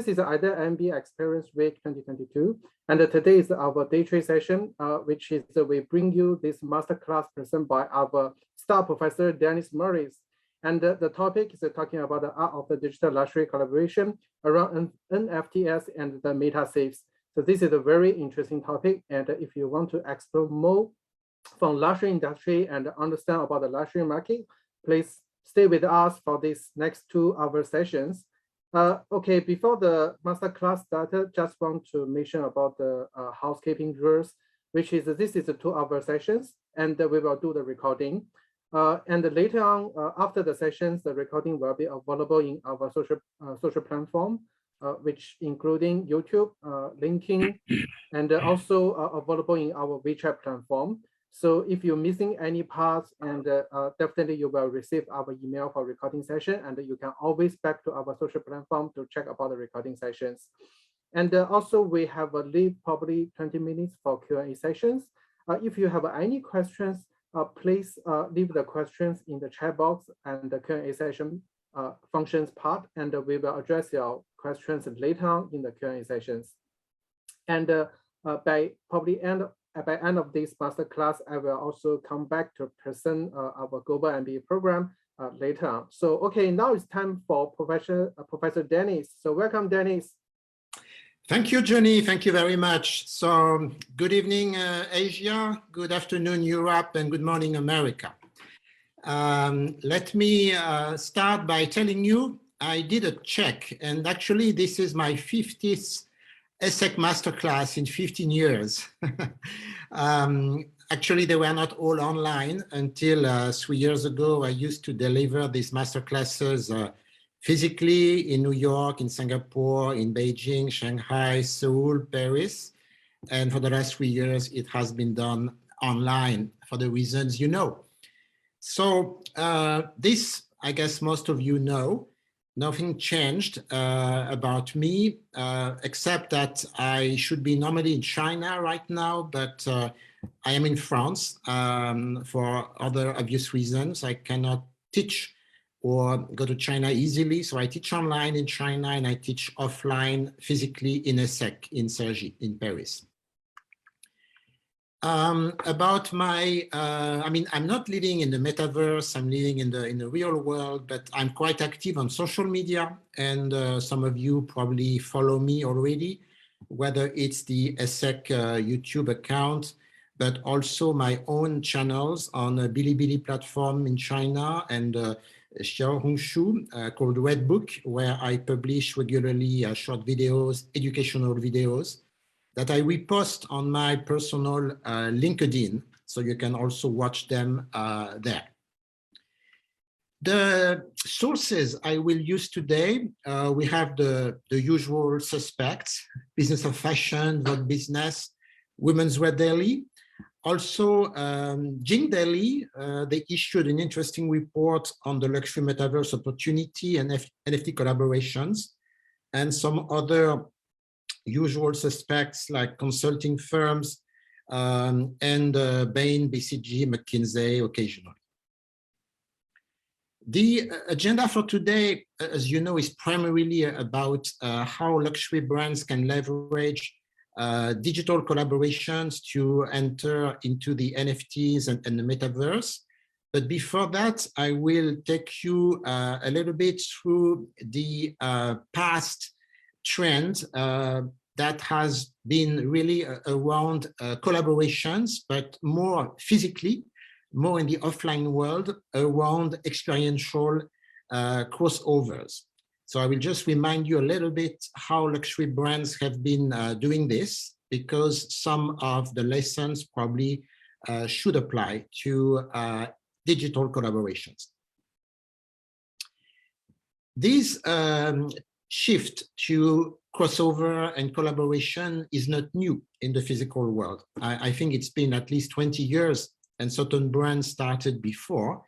this is Adidas MBA Experience Week 2022, and today is our day trade session, which is we bring you this masterclass presented by our star professor Denis Morisset, and the topic is talking about the art of the digital luxury collaboration around NFTs and the meta-saves. So this is a very interesting topic, and if you want to explore more from luxury industry and understand about the luxury market, please stay with us for this next 2-hour sessions. Okay, before the masterclass started, just want to mention about the housekeeping rules, which is this is a 2-hour sessions, and we will do the recording. And later on, after the sessions, the recording will be available in our social platform, which including YouTube, LinkedIn, and also available in our WeChat platform. So if you're missing any parts, and definitely you will receive our email for recording session, and you can always back to our social platform to check about the recording sessions. And also we have leave probably 20 minutes for Q&A sessions. If you have any questions, please leave the questions in the chat box and the Q&A session functions part, and we will address your questions later on in the Q&A sessions. And by end of this masterclass, I will also come back to present our global MBA program later on. So, okay, now it's time for Professor Denis. So welcome, Denis. Thank you, Johnny. Thank you very much. So good evening, Asia. Good afternoon, Europe, and good morning, America. Let me start by telling you, I did a check, and actually this is my 50th ESSEC masterclass in 15 years. Actually, they were not all online until 3 years ago. I used to deliver these masterclasses physically in New York, in Singapore, in Beijing, Shanghai, Seoul, Paris. And for the last 3 years, it has been done online for the reasons you know. So this, I guess most of you know. Nothing changed about me, except that I should be normally in China right now, but I am in France for other obvious reasons. I cannot teach or go to China easily, so I teach online in China and I teach offline physically in ESSEC in Cergy, in Paris. About my, I mean, I'm not living in the metaverse, I'm living in the real world, but I'm quite active on social media, and some of you probably follow me already, whether it's the ESSEC YouTube account, but also my own channels on a Bilibili platform in China, and Xiaohongshu called Red Book, where I publish regularly short videos, educational videos, that I repost on my personal LinkedIn, so you can also watch them there. The sources I will use today, we have the usual suspects: Business of Fashion, Vogue Business, Women's Wear Daily. Also, Jing Daily, they issued an interesting report on the luxury metaverse opportunity and NFT collaborations, and some other usual suspects like consulting firms and Bain, BCG, McKinsey occasionally. The agenda for today, as you know, is primarily about how luxury brands can leverage digital collaborations to enter into the NFTs and the metaverse. But before that, I will take you a little bit through the past trend that has been really around collaborations, but more physically, more in the offline world, around experiential crossovers. So I will just remind you a little bit how luxury brands have been doing this, because some of the lessons probably should apply to digital collaborations. This shift to crossover and collaboration is not new in the physical world. I think it's been at least 20 years, and certain brands started before.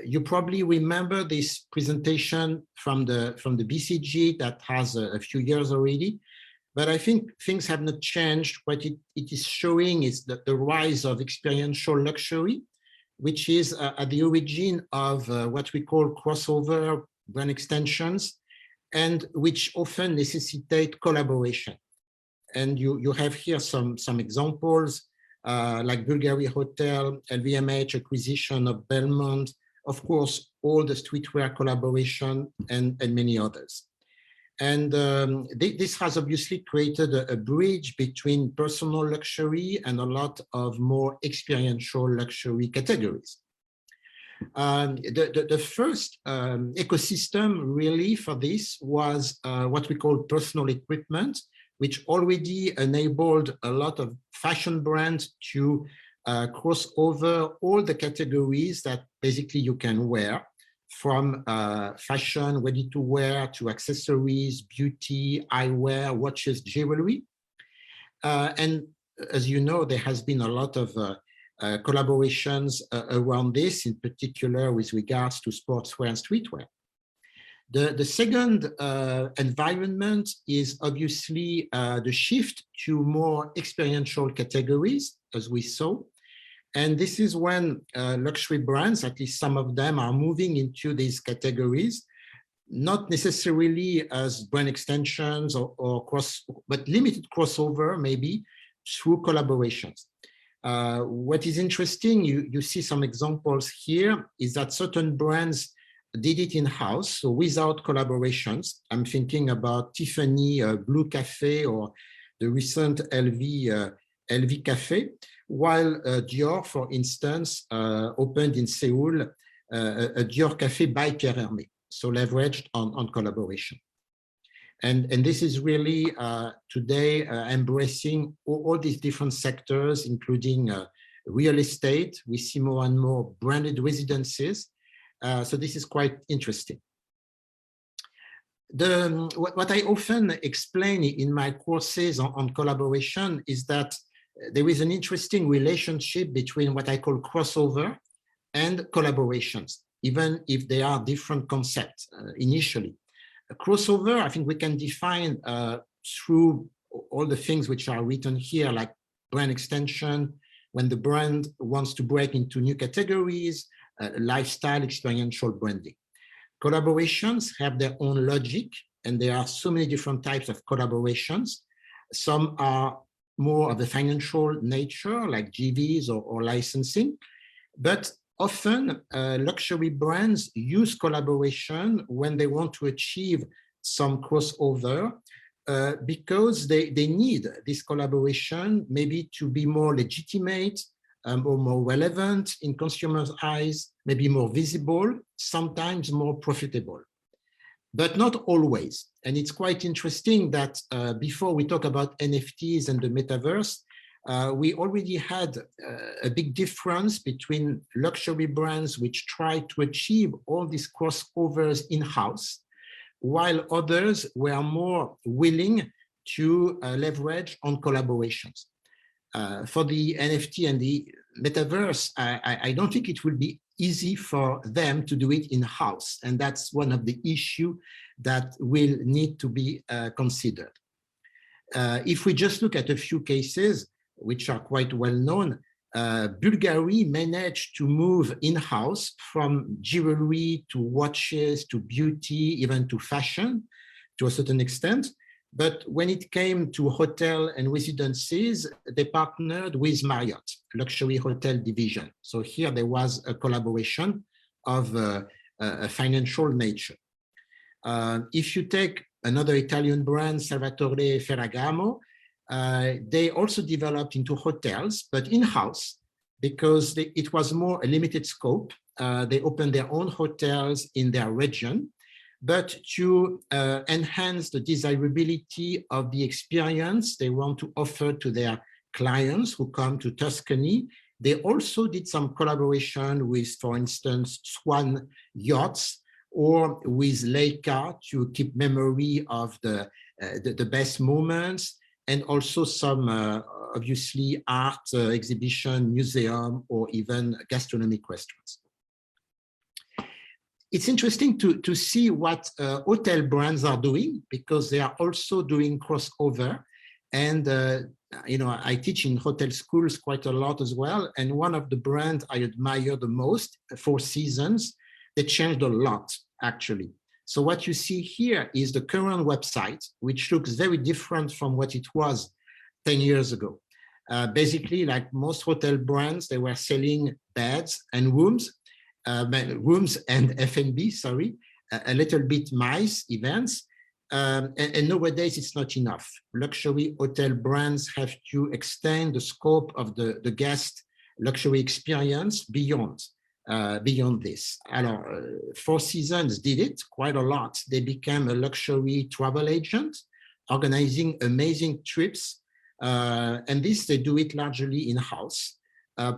You probably remember this presentation from the BCG that has a few years already, but I think things have not changed. What it is showing is that the rise of experiential luxury, which is at the origin of what we call crossover brand extensions and which often necessitate collaboration. And you have here some examples, like Bulgari Hotel, LVMH acquisition of Belmont, of course, all the streetwear collaboration, and many others. And this has obviously created a bridge between personal luxury and a lot of more experiential luxury categories. The first ecosystem really for this was what we call personal equipment, which already enabled a lot of fashion brands to cross over all the categories that basically you can wear, from fashion, ready to wear, to accessories, beauty, eyewear, watches, jewelry. And as you know, there has been a lot of collaborations around this, in particular with regards to sportswear and streetwear. The second environment is obviously the shift to more experiential categories, as we saw. And this is when luxury brands, at least some of them, are moving into these categories, not necessarily as brand extensions or but limited crossover, maybe through collaborations. What is interesting, you see some examples here, is that certain brands did it in-house, so without collaborations. I'm thinking about Tiffany Blue Cafe or the recent LV Cafe, while Dior, for instance, opened in Seoul a Dior Cafe by Pierre Hermé, so leveraged on collaboration. And this is really today embracing all these different sectors, including real estate. We see more and more branded residences. So this is quite interesting. What I often explain in my courses on collaboration is that there is an interesting relationship between what I call crossover and collaborations, even if they are different concepts initially. A crossover, I think we can define through all the things which are written here, like brand extension, when the brand wants to break into new categories, lifestyle, experiential branding. Collaborations have their own logic, and there are so many different types of collaborations. Some are more of the financial nature, like GVs or licensing, but often luxury brands use collaboration when they want to achieve some crossover because they need this collaboration maybe to be more legitimate or more relevant in consumers' eyes, maybe more visible, sometimes more profitable, but not always. And it's quite interesting that before we talk about NFTs and the Metaverse, we already had a big difference between luxury brands which try to achieve all these crossovers in-house, while others were more willing to leverage on collaborations. For the NFT and the Metaverse, I don't think it will be easy for them to do it in-house. And that's one of the issues that will need to be considered. If we just look at a few cases, which are quite well known, Bulgari managed to move in-house from jewelry to watches to beauty, even to fashion to a certain extent. But when it came to hotel and residences, they partnered with Marriott, luxury hotel division. So here there was a collaboration of a financial nature. If you take another Italian brand, Salvatore Ferragamo, they also developed into hotels, but in-house, because it was more a limited scope. They opened their own hotels in their region, but to enhance the desirability of the experience they want to offer to their clients who come to Tuscany, they also did some collaboration with, for instance, Swan Yachts or with Leica to keep memory of the best moments, and also some, obviously, art exhibition, museum, or even gastronomic restaurants. It's interesting to see what hotel brands are doing, because they are also doing crossover. And I teach in hotel schools quite a lot as well. And one of the brands I admire the most, Four Seasons, they changed a lot, actually. So what you see here is the current website, which looks very different from what it was 10 years ago. Basically, like most hotel brands, they were selling beds and rooms and F&B, sorry, a little bit MICE events. And nowadays it's not enough. Luxury hotel brands have to extend the scope of the guest luxury experience beyond this. Alors, Four Seasons did it quite a lot. They became a luxury travel agent, organizing amazing trips. And this, they do it largely in-house.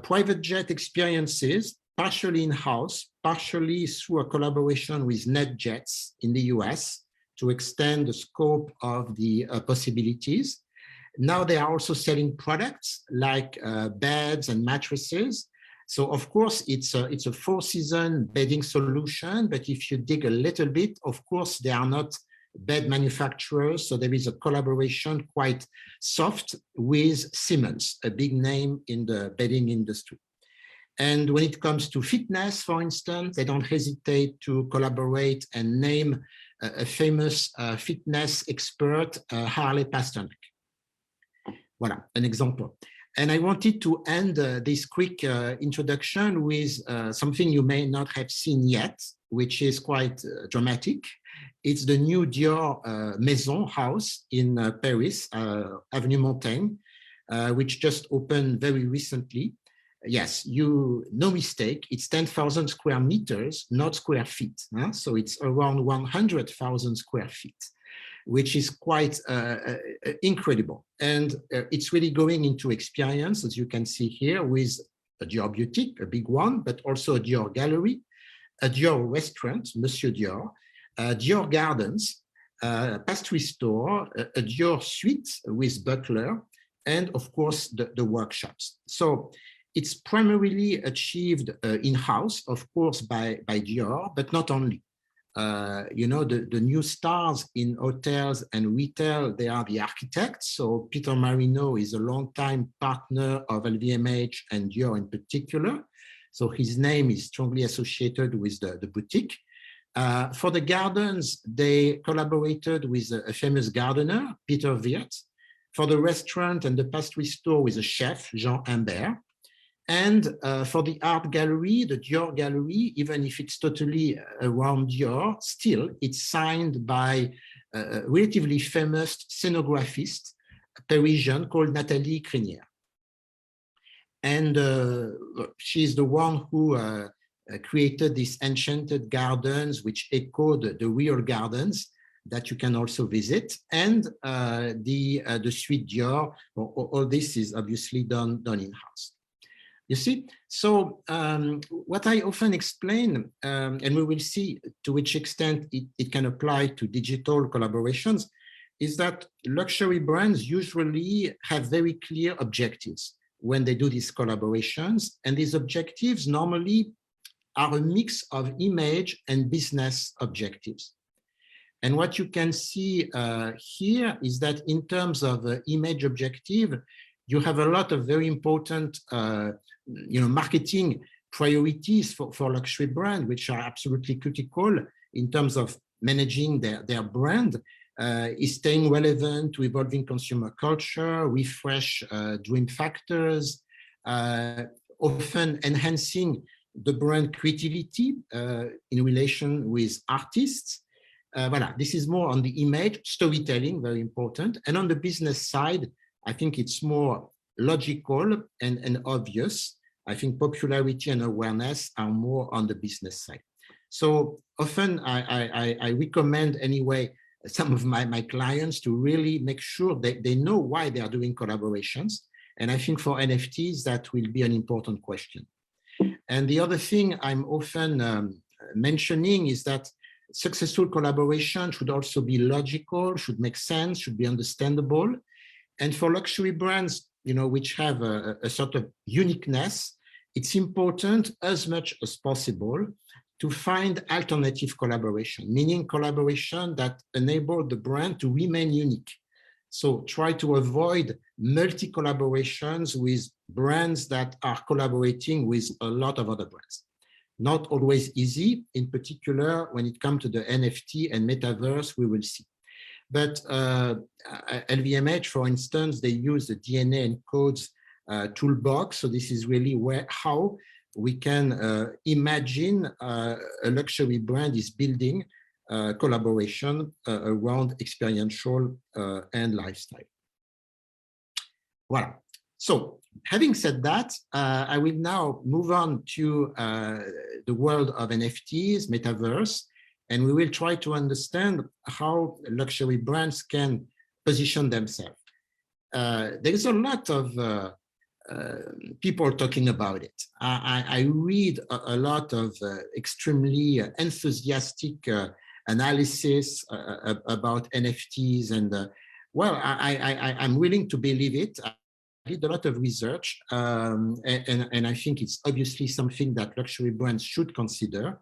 Private jet experiences, partially in-house, partially through a collaboration with NetJets in the US to extend the scope of the possibilities. Now they are also selling products like beds and mattresses. So of course, it's a four-season bedding solution, but if you dig a little bit, of course, they are not bed manufacturers. So there is a collaboration quite soft with Siemens, a big name in the bedding industry. And when it comes to fitness, for instance, they don't hesitate to collaborate and name a famous fitness expert, Harley Pasternak. Voilà, an example. And I wanted to end this quick introduction with something you may not have seen yet, which is quite dramatic. It's the new Dior Maison house in Paris, Avenue Montaigne, which just opened very recently. Yes, no mistake, it's 10,000 square meters, not square feet. Huh? So it's around 100,000 square feet, which is quite incredible. And it's really going into experience, as you can see here, with a Dior boutique, a big one, but also a Dior gallery, a Dior restaurant, Monsieur Dior, Dior gardens, a pastry store, a Dior suite with butler, and of course, the workshops. So it's primarily achieved in-house, of course, by Dior, but not only. You know, the new stars in hotels and retail, they are the architects. So Peter Marino is a longtime partner of LVMH and Dior in particular. So his name is strongly associated with the boutique. For the gardens, they collaborated with a famous gardener, Peter Wirth. For the restaurant and the pastry store with a chef, Jean Imbert. And for the art gallery, the Dior gallery, even if it's totally around Dior, still it's signed by a relatively famous scenograpist, Parisian, called Nathalie Crinière. And she's the one who created these enchanted gardens, which echo the real gardens that you can also visit. And the Suite Dior, all this is obviously done in-house. You see, so what I often explain, and we will see to which extent it can apply to digital collaborations, is that luxury brands usually have very clear objectives when they do these collaborations. And these objectives normally are a mix of image and business objectives. And what you can see here is that in terms of image objective, you have a lot of very important marketing priorities for luxury brand, which are absolutely critical in terms of managing their brand, is staying relevant to evolving consumer culture, refresh dream factors, often enhancing the brand creativity in relation with artists. Voilà, this is more on the image, storytelling, very important. And on the business side, I think it's more logical and obvious. I think popularity and awareness are more on the business side. So often I recommend anyway some of my clients to really make sure that they know why they are doing collaborations. And I think for NFTs, that will be an important question. And the other thing I'm often mentioning is that successful collaboration should also be logical, should make sense, should be understandable. And for luxury brands, which have a sort of uniqueness, it's important as much as possible to find alternative collaboration, meaning collaboration that enable the brand to remain unique. So try to avoid multi-collaborations with brands that are collaborating with a lot of other brands. Not always easy, in particular when it comes to the NFT and metaverse, we will see. But LVMH, for instance, they use the DNA and codes toolbox. So this is really how we can imagine a luxury brand is building collaboration around experiential and lifestyle. Voilà. So having said that, I will now move on to the world of NFTs, Metaverse, and we will try to understand how luxury brands can position themselves. There is a lot of people talking about it. I read a lot of extremely enthusiastic analysis about NFTs, and well, I'm willing to believe it. I did a lot of research, and I think it's obviously something that luxury brands should consider.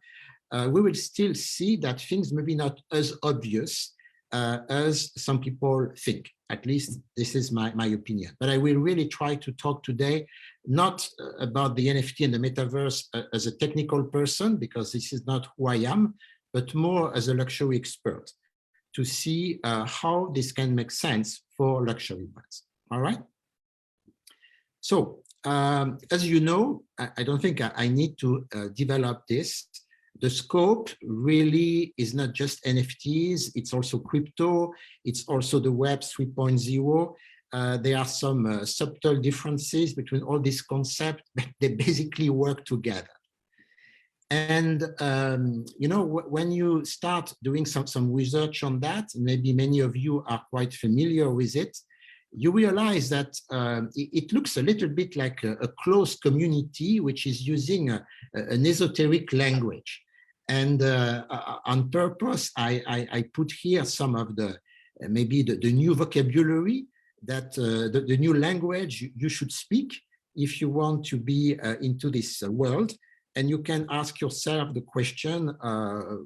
We will still see that things maybe not as obvious as some people think. At least this is my opinion. But I will really try to talk today not about the NFT and the metaverse as a technical person, because this is not who I am, but more as a luxury expert to see how this can make sense for luxury brands. All right. So as you know, I don't think I need to develop this. The scope really is not just NFTs, it's also crypto, it's also the Web 3.0. There are some subtle differences between all these concepts, but they basically work together. And, you know, when you start doing some research on that, maybe many of you are quite familiar with it, you realize that it looks a little bit like a closed community, which is using an esoteric language. And on purpose, I put here some of the, maybe the new vocabulary that the new language you should speak if you want to be into this world. And you can ask yourself the question,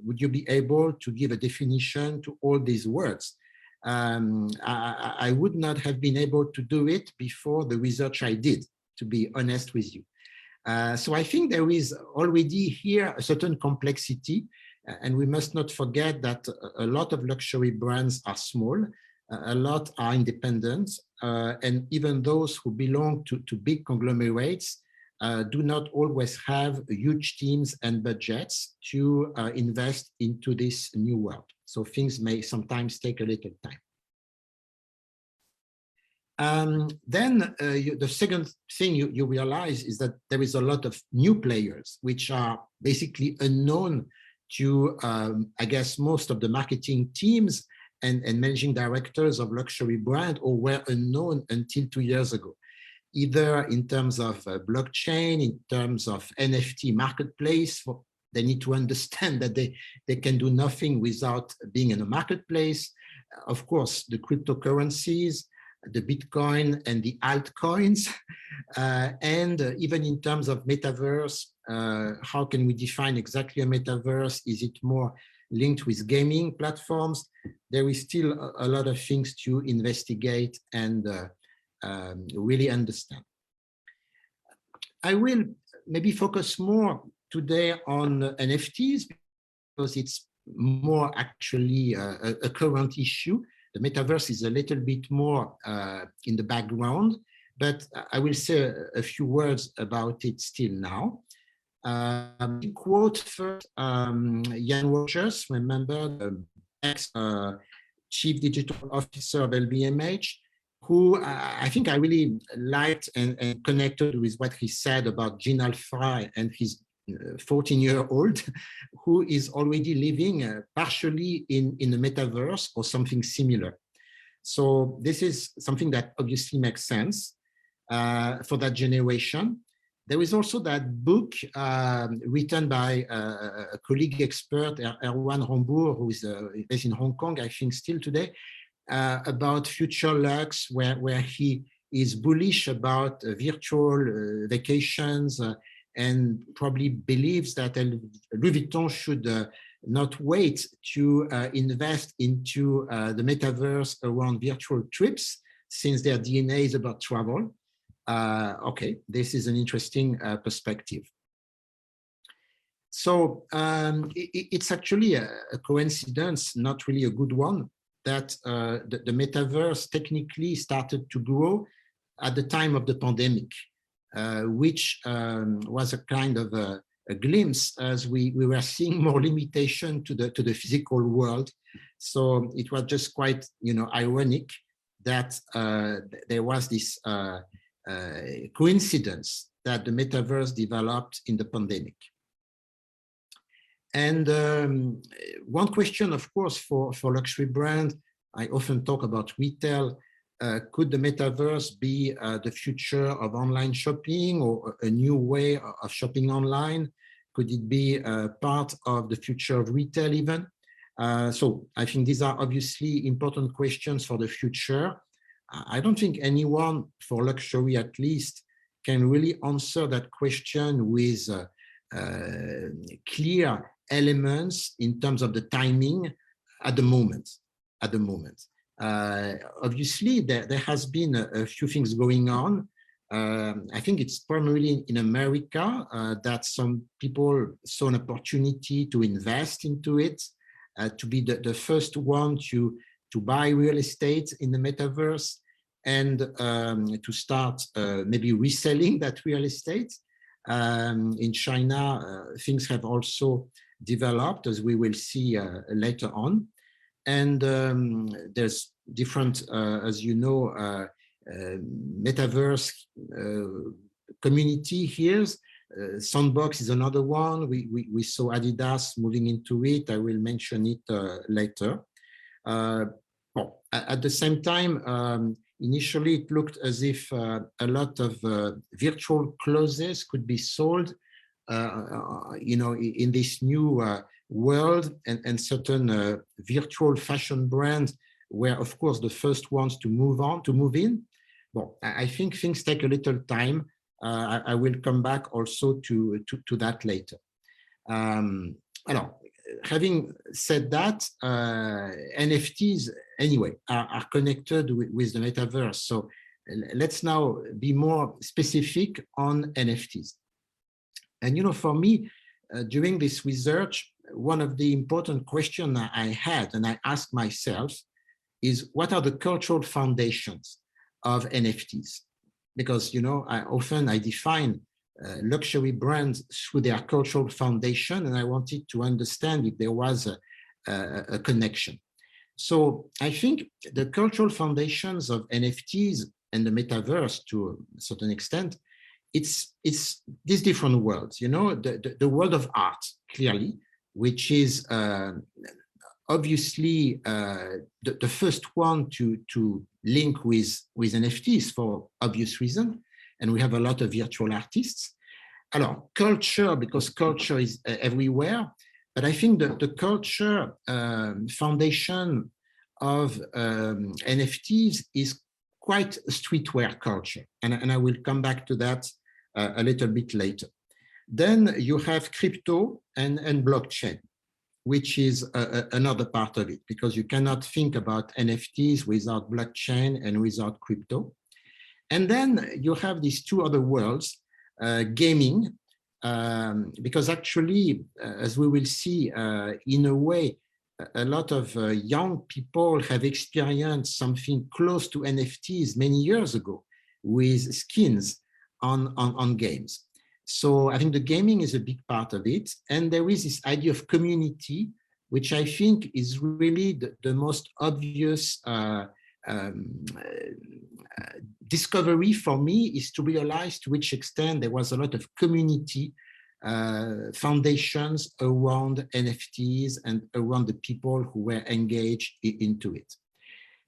would you be able to give a definition to all these words? I would not have been able to do it before the research I did, to be honest with you. So I think there is already here a certain complexity, and we must not forget that a lot of luxury brands are small, a lot are independent, and even those who belong to big conglomerates do not always have huge teams and budgets to invest into this new world. So things may sometimes take a little time. Then the second thing you realize is that there is a lot of new players, which are basically unknown to, I guess, most of the marketing teams and managing directors of luxury brand, or were unknown until 2 years ago, either in terms of blockchain, in terms of NFT marketplace. They need to understand that they can do nothing without being in a marketplace. Of course, the cryptocurrencies, the Bitcoin and the altcoins, and even in terms of metaverse, how can we define exactly a metaverse? Is it more linked with gaming platforms? There is still a lot of things to investigate and really understand. I will maybe focus more today on NFTs because it's more actually a current issue. The metaverse is a little bit more in the background, but I will say a few words about it still now. Quote first Ian Rogers, remember, the ex-chief digital officer of LVMH, who I think I really liked and connected with what he said about Jean Alfray and his 14-year-old who is already living partially in the metaverse or something similar. So this is something that obviously makes sense for that generation. There is also that book written by a colleague expert, Erwan Rambourg, who is based in Hong Kong, I think still today, about future lux, where he is bullish about virtual vacations, and probably believes that Louis Vuitton should not wait to invest into the metaverse around virtual trips, since their DNA is about travel. Okay, this is an interesting perspective. So it's actually a coincidence, not really a good one, that the metaverse technically started to grow at the time of the pandemic, which was a kind of a glimpse as we were seeing more limitation to the physical world. So it was just quite, ironic that there was this coincidence that the metaverse developed in the pandemic. And one question, of course, for luxury brand, I often talk about retail. Could the metaverse be the future of online shopping or a new way of shopping online? Could it be part of the future of retail even? So I think these are obviously important questions for the future. I don't think anyone, for luxury at least, can really answer that question with clear elements in terms of the timing at the moment. Obviously, there has been a few things going on. I think it's primarily in America that some people saw an opportunity to invest into it, to be the first one to buy real estate in the metaverse and to start maybe reselling that real estate. In China, things have also developed, as we will see later on. And there's different, as you know, metaverse community here. Sandbox is another one. We saw Adidas moving into it. I will mention it later. Well, at the same time, initially it looked as if a lot of virtual clothes could be sold, in this new world, and certain virtual fashion brands were, of course, the first ones to move in. Well, I think things take a little time. I will come back also to that later. Having said that, NFTs anyway are connected with the metaverse. So let's now be more specific on NFTs. And for me, during this research, one of the important questions I had and I asked myself is, what are the cultural foundations of NFTs? Because I define luxury brands through their cultural foundation, and I wanted to understand if there was a connection. So I think the cultural foundations of NFTs and the metaverse, to a certain extent, it's these different worlds. The world of art, clearly, which is obviously the first one to link with NFTs for obvious reason. And we have a lot of virtual artists. Alors, culture, because culture is everywhere, but I think the culture foundation of NFTs is quite streetwear culture. And I will come back to that a little bit later. Then you have crypto and blockchain, which is another part of it, because you cannot think about NFTs without blockchain and without crypto. And then you have these two other worlds, gaming, because actually, as we will see, in a way, a lot of young people have experienced something close to NFTs many years ago with skins on games. So I think the gaming is a big part of it. And there is this idea of community, which I think is really the most obvious discovery for me, is to realize to which extent there was a lot of community foundations around NFTs and around the people who were engaged into it.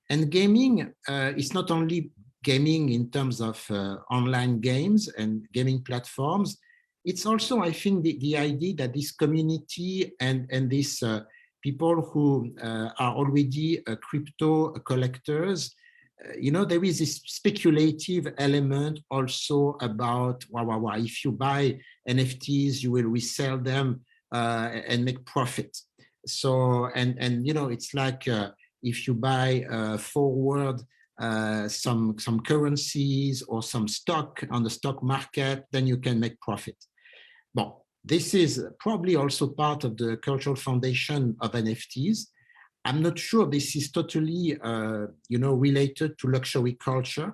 And gaming is not only gaming in terms of online games and gaming platforms, it's also, I think, the idea that this community and these people who are already crypto collectors, there is this speculative element also about, if you buy NFTs, you will resell them and make profit. So, and it's like if you buy forward some currencies or some stock on the stock market, then you can make profit. Well, This is probably also part of the cultural foundation of NFTs. I'm not sure this is totally, related to luxury culture.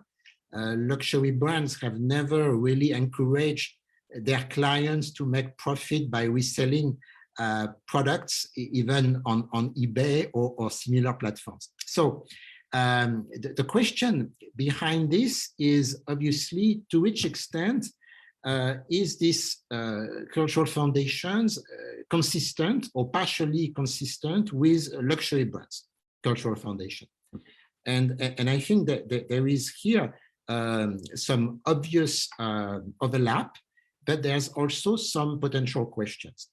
Luxury brands have never really encouraged their clients to make profit by reselling products, even on eBay or similar platforms. So the question behind this is obviously to which extent is this cultural foundations consistent or partially consistent with luxury brands cultural foundation? And I think that there is here some obvious overlap, but there's also some potential questions.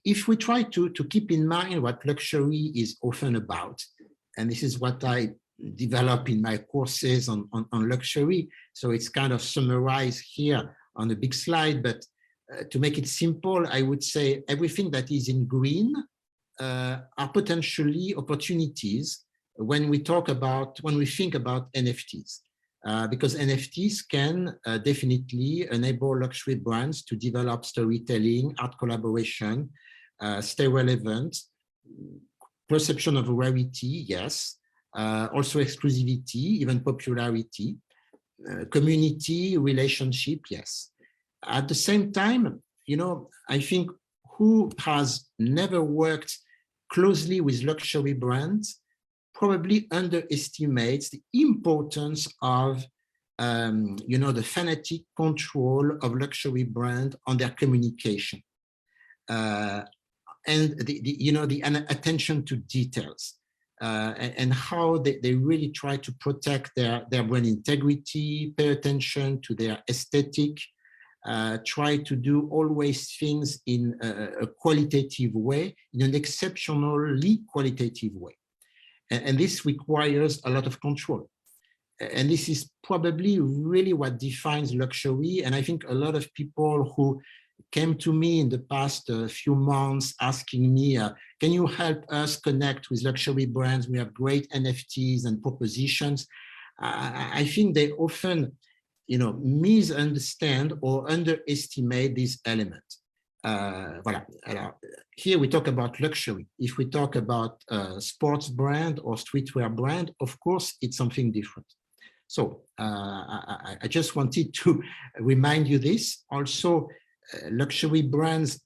If we try to keep in mind what luxury is often about, and this is what I develop in my courses on luxury, so it's kind of summarized here on a big slide, but to make it simple, I would say everything that is in green are potentially opportunities when we think about NFTs. Because NFTs can definitely enable luxury brands to develop storytelling, art collaboration, stay relevant, perception of rarity, yes, also exclusivity, even popularity, community, relationship, yes. At the same time, I think who has never worked closely with luxury brands probably underestimates the importance of, the fanatic control of luxury brand on their communication, and the attention to details, and how they really try to protect their brand integrity, pay attention to their aesthetic, try to do always things in a qualitative way, in an exceptionally qualitative way. And this requires a lot of control. And this is probably really what defines luxury. And I think a lot of people who came to me in the past few months asking me, can you help us connect with luxury brands? We have great NFTs and propositions. I think they often, misunderstand or underestimate this element. Voilà. Alors, here we talk about luxury. If we talk about sports brand or streetwear brand, of course, it's something different. So I just wanted to remind you this. Also, luxury brands,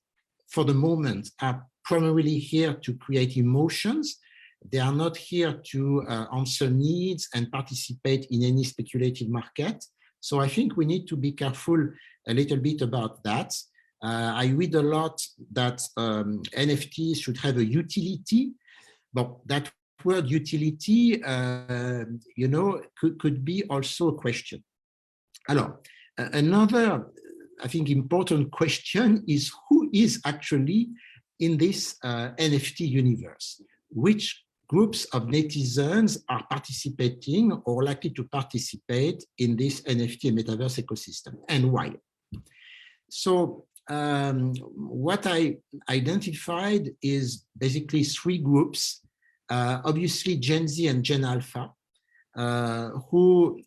for the moment, are primarily here to create emotions. They are not here to answer needs and participate in any speculative market. So I think we need to be careful a little bit about that. I read a lot that NFTs should have a utility, but that word utility, could be also a question. Alors, another, I think, important question is who is actually in this NFT universe? Which groups of netizens are participating or likely to participate in this NFT and metaverse ecosystem, and why? So what I identified is basically three groups, obviously Gen Z and Gen Alpha, who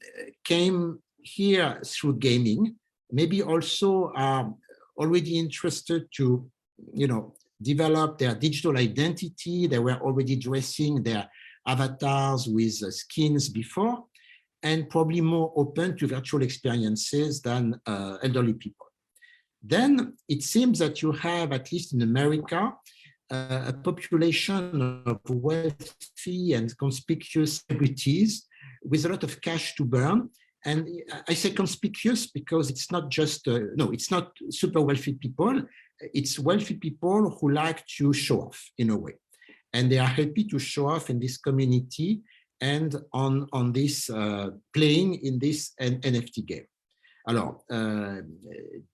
came here through gaming, maybe also are already interested to, develop their digital identity. They were already dressing their avatars with skins before, and probably more open to virtual experiences than elderly people. Then it seems that you have, at least in America, a population of wealthy and conspicuous celebrities with a lot of cash to burn. And I say conspicuous because it's not just, it's not super wealthy people. It's wealthy people who like to show off in a way. And they are happy to show off in this community and on this playing in this NFT game. Alors,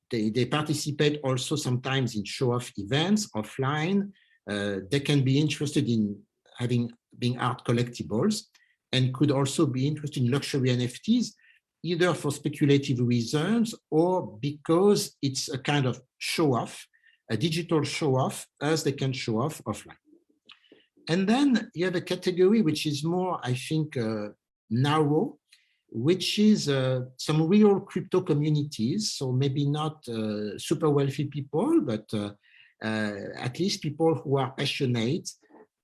they participate also sometimes in show-off events offline. They can be interested in being art collectibles, and could also be interested in luxury NFTs, either for speculative reasons or because it's a kind of show-off, a digital show-off, as they can show off offline. And then you have a category which is more, I think, narrow, which is some real crypto communities. So maybe not super wealthy people, but at least people who are passionate,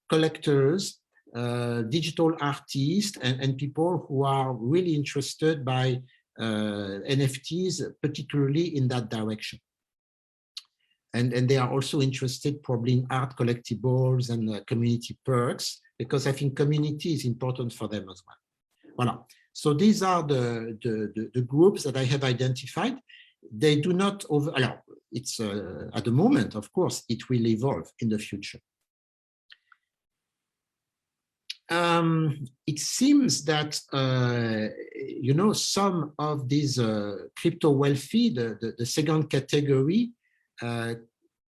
collectors, digital artists, and people who are really interested by NFTs, particularly in that direction. And they are also interested probably in art collectibles and community perks, because I think community is important for them as well. Voilà. So these are the groups that I have identified. They do not over, it's at the moment, of course, it will evolve in the future. It seems that, you know, some of these crypto wealthy, the second category,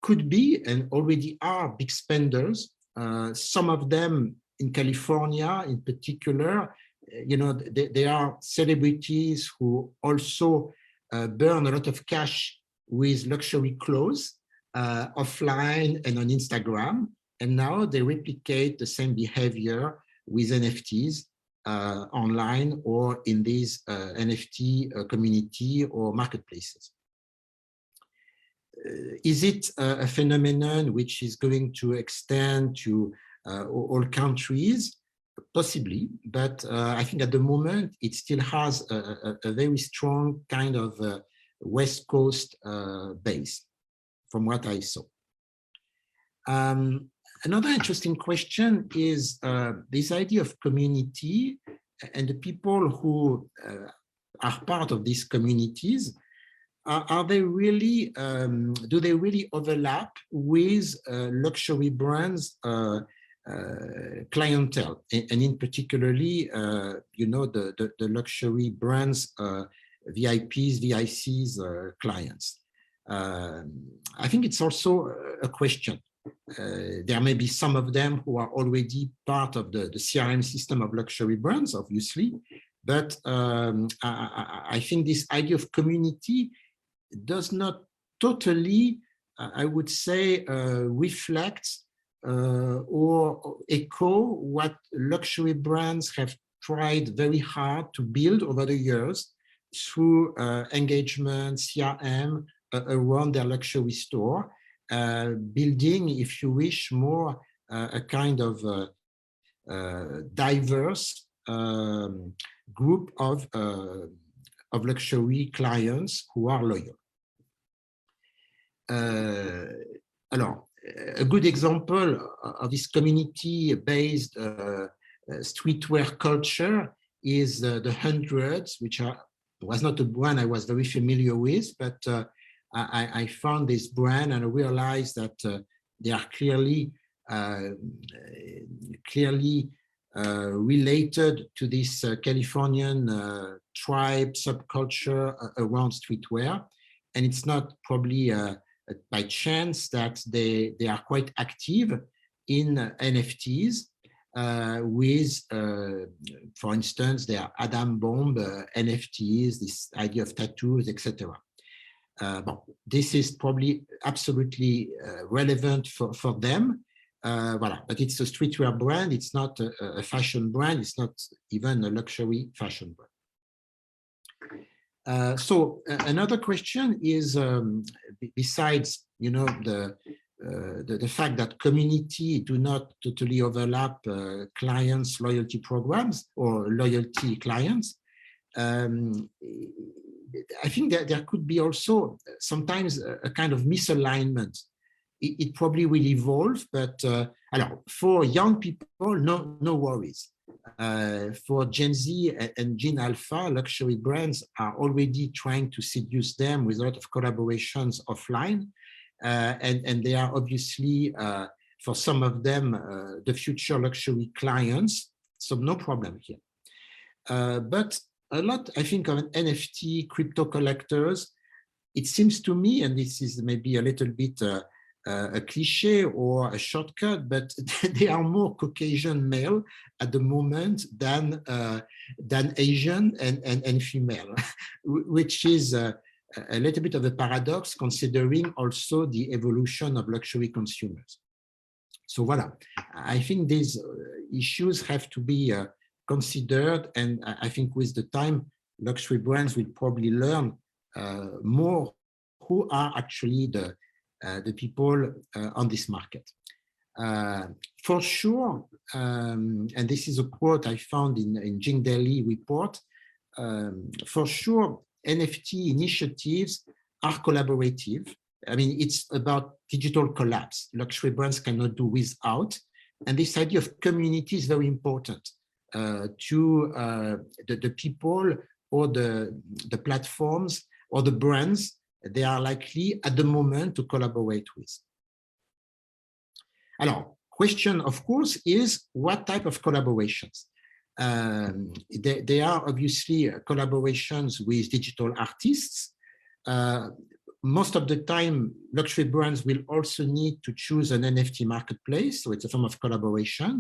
could be and already are big spenders. Some of them in California in particular, you know, they are celebrities who also burn a lot of cash with luxury clothes offline and on Instagram. And now they replicate the same behavior with NFTs online or in these NFT community or marketplaces. Is it a phenomenon which is going to extend to all countries? Possibly, but I think at the moment it still has a very strong kind of West Coast base, from what I saw. Another interesting question is this idea of community and the people who are part of these communities. Are they really, do they really overlap with luxury brands clientele, and in particularly, you know, the luxury brands, VIPs, VICs clients? I think it's also a question. There may be some of them who are already part of the CRM system of luxury brands, obviously, but I think this idea of community does not totally, I would say, reflect or echo what luxury brands have tried very hard to build over the years through engagement, CRM, around their luxury store, building, if you wish, more a kind of diverse group of luxury clients who are loyal. Alors, a good example of this community-based streetwear culture is the Hundreds, which was not a brand I was very familiar with, but I found this brand and I realized that they are clearly related to this Californian tribe subculture around streetwear. And it's not probably by chance that they are quite active in NFTs with, for instance, their Adam Bomb NFTs, this idea of tattoos, etc. This is probably absolutely relevant for them. Voilà. But it's a streetwear brand. It's not a fashion brand. It's not even a luxury fashion brand. So another question is, besides, you know, the fact that community do not totally overlap clients' loyalty programs or loyalty clients, I think that there could be also sometimes a kind of misalignment. It probably will evolve, but for young people, no worries. For Gen Z and Gen Alpha, luxury brands are already trying to seduce them with a lot of collaborations offline. And they are obviously, for some of them, the future luxury clients. So no problem here. But a lot, I think, of NFT crypto collectors, it seems to me, and this is maybe a little bit a cliche or a shortcut, but they are more Caucasian male at the moment than Asian and female, which is a little bit of a paradox considering also the evolution of luxury consumers. So voilà, I think these issues have to be considered, and I think with the time, luxury brands will probably learn more who are actually the people on this market. For sure, and this is a quote I found in Jing Daily report, for sure, NFT initiatives are collaborative. I mean, it's about digital collabs. Luxury brands cannot do without. And this idea of community is very important to the people or the platforms or the brands they are likely at the moment to collaborate with. Alors, question, of course, is what type of collaborations? There are obviously collaborations with digital artists. Most of the time, luxury brands will also need to choose an NFT marketplace, so it's a form of collaboration,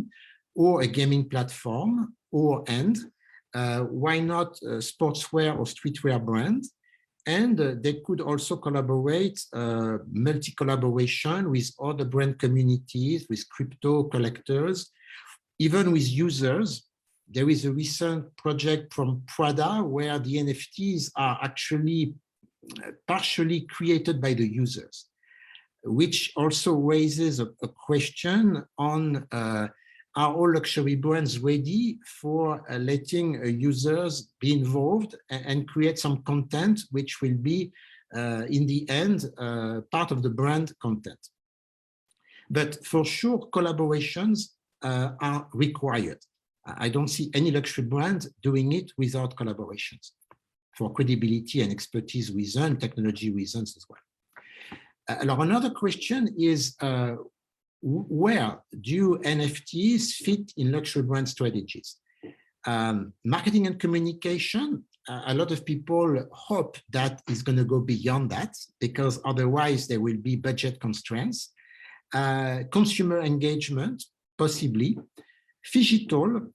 or a gaming platform, or why not sportswear or streetwear brands? And they could also collaborate, multi-collaboration with other brand communities, with crypto collectors, even with users. There is a recent project from Prada where the NFTs are actually partially created by the users, which also raises a question on are all luxury brands ready for letting users be involved and create some content which will be, in the end, part of the brand content. But for sure, collaborations are required. I don't see any luxury brand doing it without collaborations for credibility and expertise reasons, technology reasons as well. Alors, another question is, where do NFTs fit in luxury brand strategies? Marketing and communication, a lot of people hope that it's going to go beyond that, because otherwise there will be budget constraints. Consumer engagement, possibly. Phygital,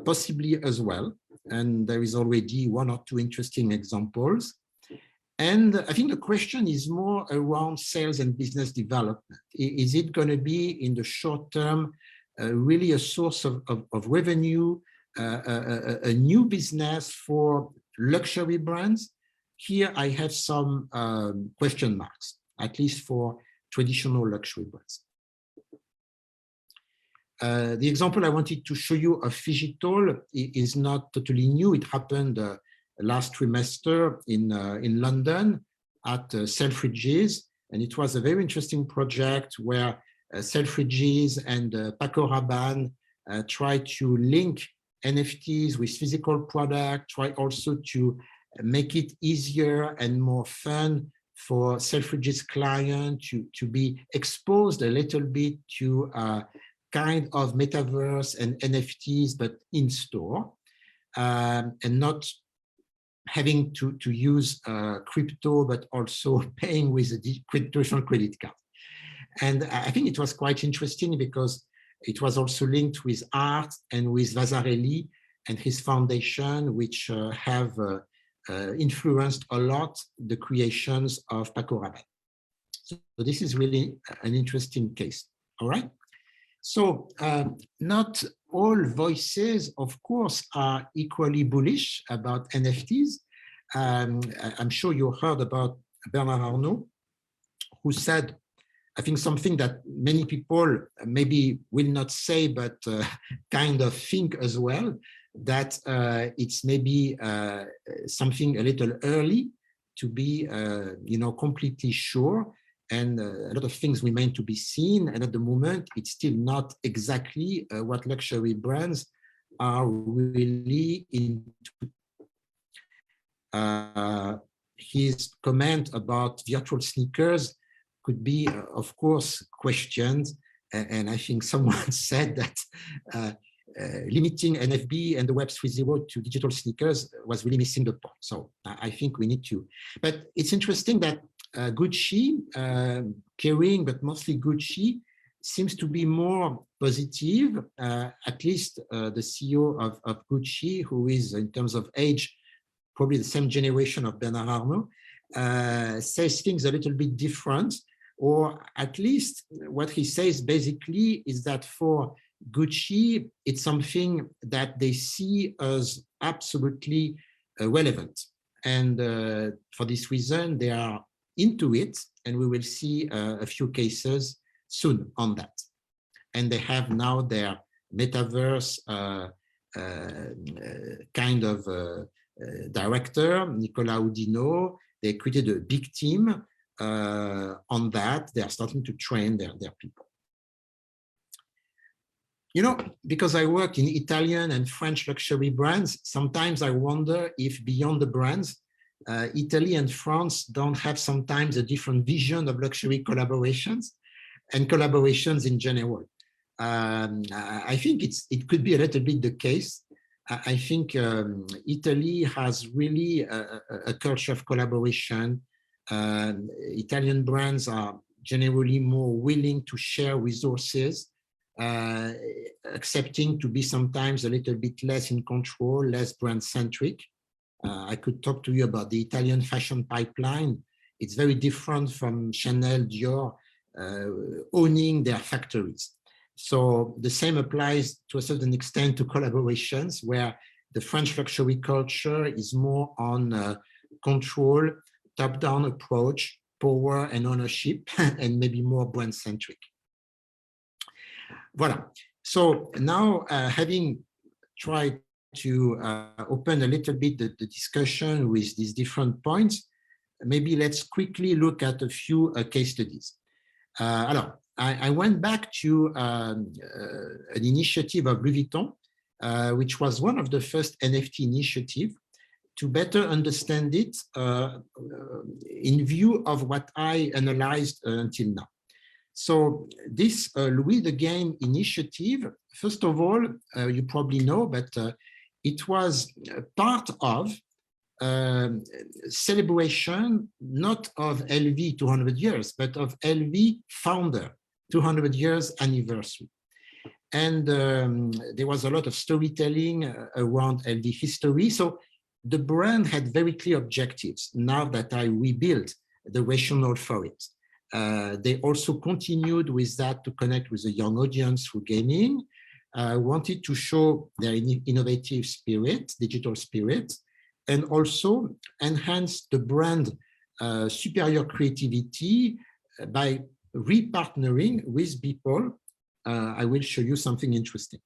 possibly as well. And there is already one or two interesting examples. And I think the question is more around sales and business development. Is it going to be in the short term really a source of revenue, a new business for luxury brands? Here I have some question marks, at least for traditional luxury brands. The example I wanted to show you of Phygital is not totally new. It happened last trimester in London at Selfridges, and it was a very interesting project where Selfridges and Paco Rabanne tried to link NFTs with physical product, try also to make it easier and more fun for Selfridges clients to be exposed a little bit to kind of metaverse and NFTs, but in store, and not having to use crypto, but also paying with a traditional credit card. And I think it was quite interesting because it was also linked with art and with Vasarely and his foundation, which have influenced a lot the creations of Paco Rabanne. So this is really an interesting case. All right. So not all voices, of course, are equally bullish about NFTs. I'm sure you heard about Bernard Arnault, who said, I think something that many people maybe will not say, but kind of think as well, that it's maybe something a little early to be, completely sure. And a lot of things remain to be seen. And at the moment, it's still not exactly what luxury brands are really into. His comment about virtual sneakers could be, of course, questioned. And I think someone said that limiting NFB and the Web 3.0 to digital sneakers was really missing the point. So I think we need to. But it's interesting that Gucci, Kering, but mostly Gucci, seems to be more positive. At least the CEO of Gucci, who is in terms of age, probably the same generation of Bernard Arnault, says things a little bit different, or at least what he says basically is that for Gucci, it's something that they see as absolutely relevant. And for this reason, they are into it, and we will see a few cases soon on that. And they have now their Metaverse kind of director, Nicola Udino. They created a big team on that. They are starting to train their people. You know, because I work in Italian and French luxury brands, sometimes I wonder if beyond the brands, Italy and France don't have sometimes a different vision of luxury collaborations and collaborations in general. I think it could be a little bit the case. I think Italy has really a culture of collaboration. Italian brands are generally more willing to share resources, accepting to be sometimes a little bit less in control, less brand-centric. I could talk to you about the Italian fashion pipeline. It's very different from Chanel, Dior owning their factories. So the same applies to a certain extent to collaborations, where the French luxury culture is more on control, top-down approach, power and ownership, and maybe more brand-centric. Voilà. So now, having tried to open a little bit the discussion with these different points, maybe let's quickly look at a few case studies. Alors, I went back to an initiative of Louis Vuitton, which was one of the first NFT initiatives, to better understand it in view of what I analyzed until now. So this Louis the Game initiative, first of all, you probably know, but it was part of celebration, not of LV 200 years, but of LV founder 200 years anniversary. And there was a lot of storytelling around LV history. So the brand had very clear objectives now that I rebuilt the rationale for it. They also continued with that to connect with a young audience through gaming, wanted to show their innovative spirit, digital spirit, and also enhance the brand superior creativity by repartnering with people. I will show you something interesting.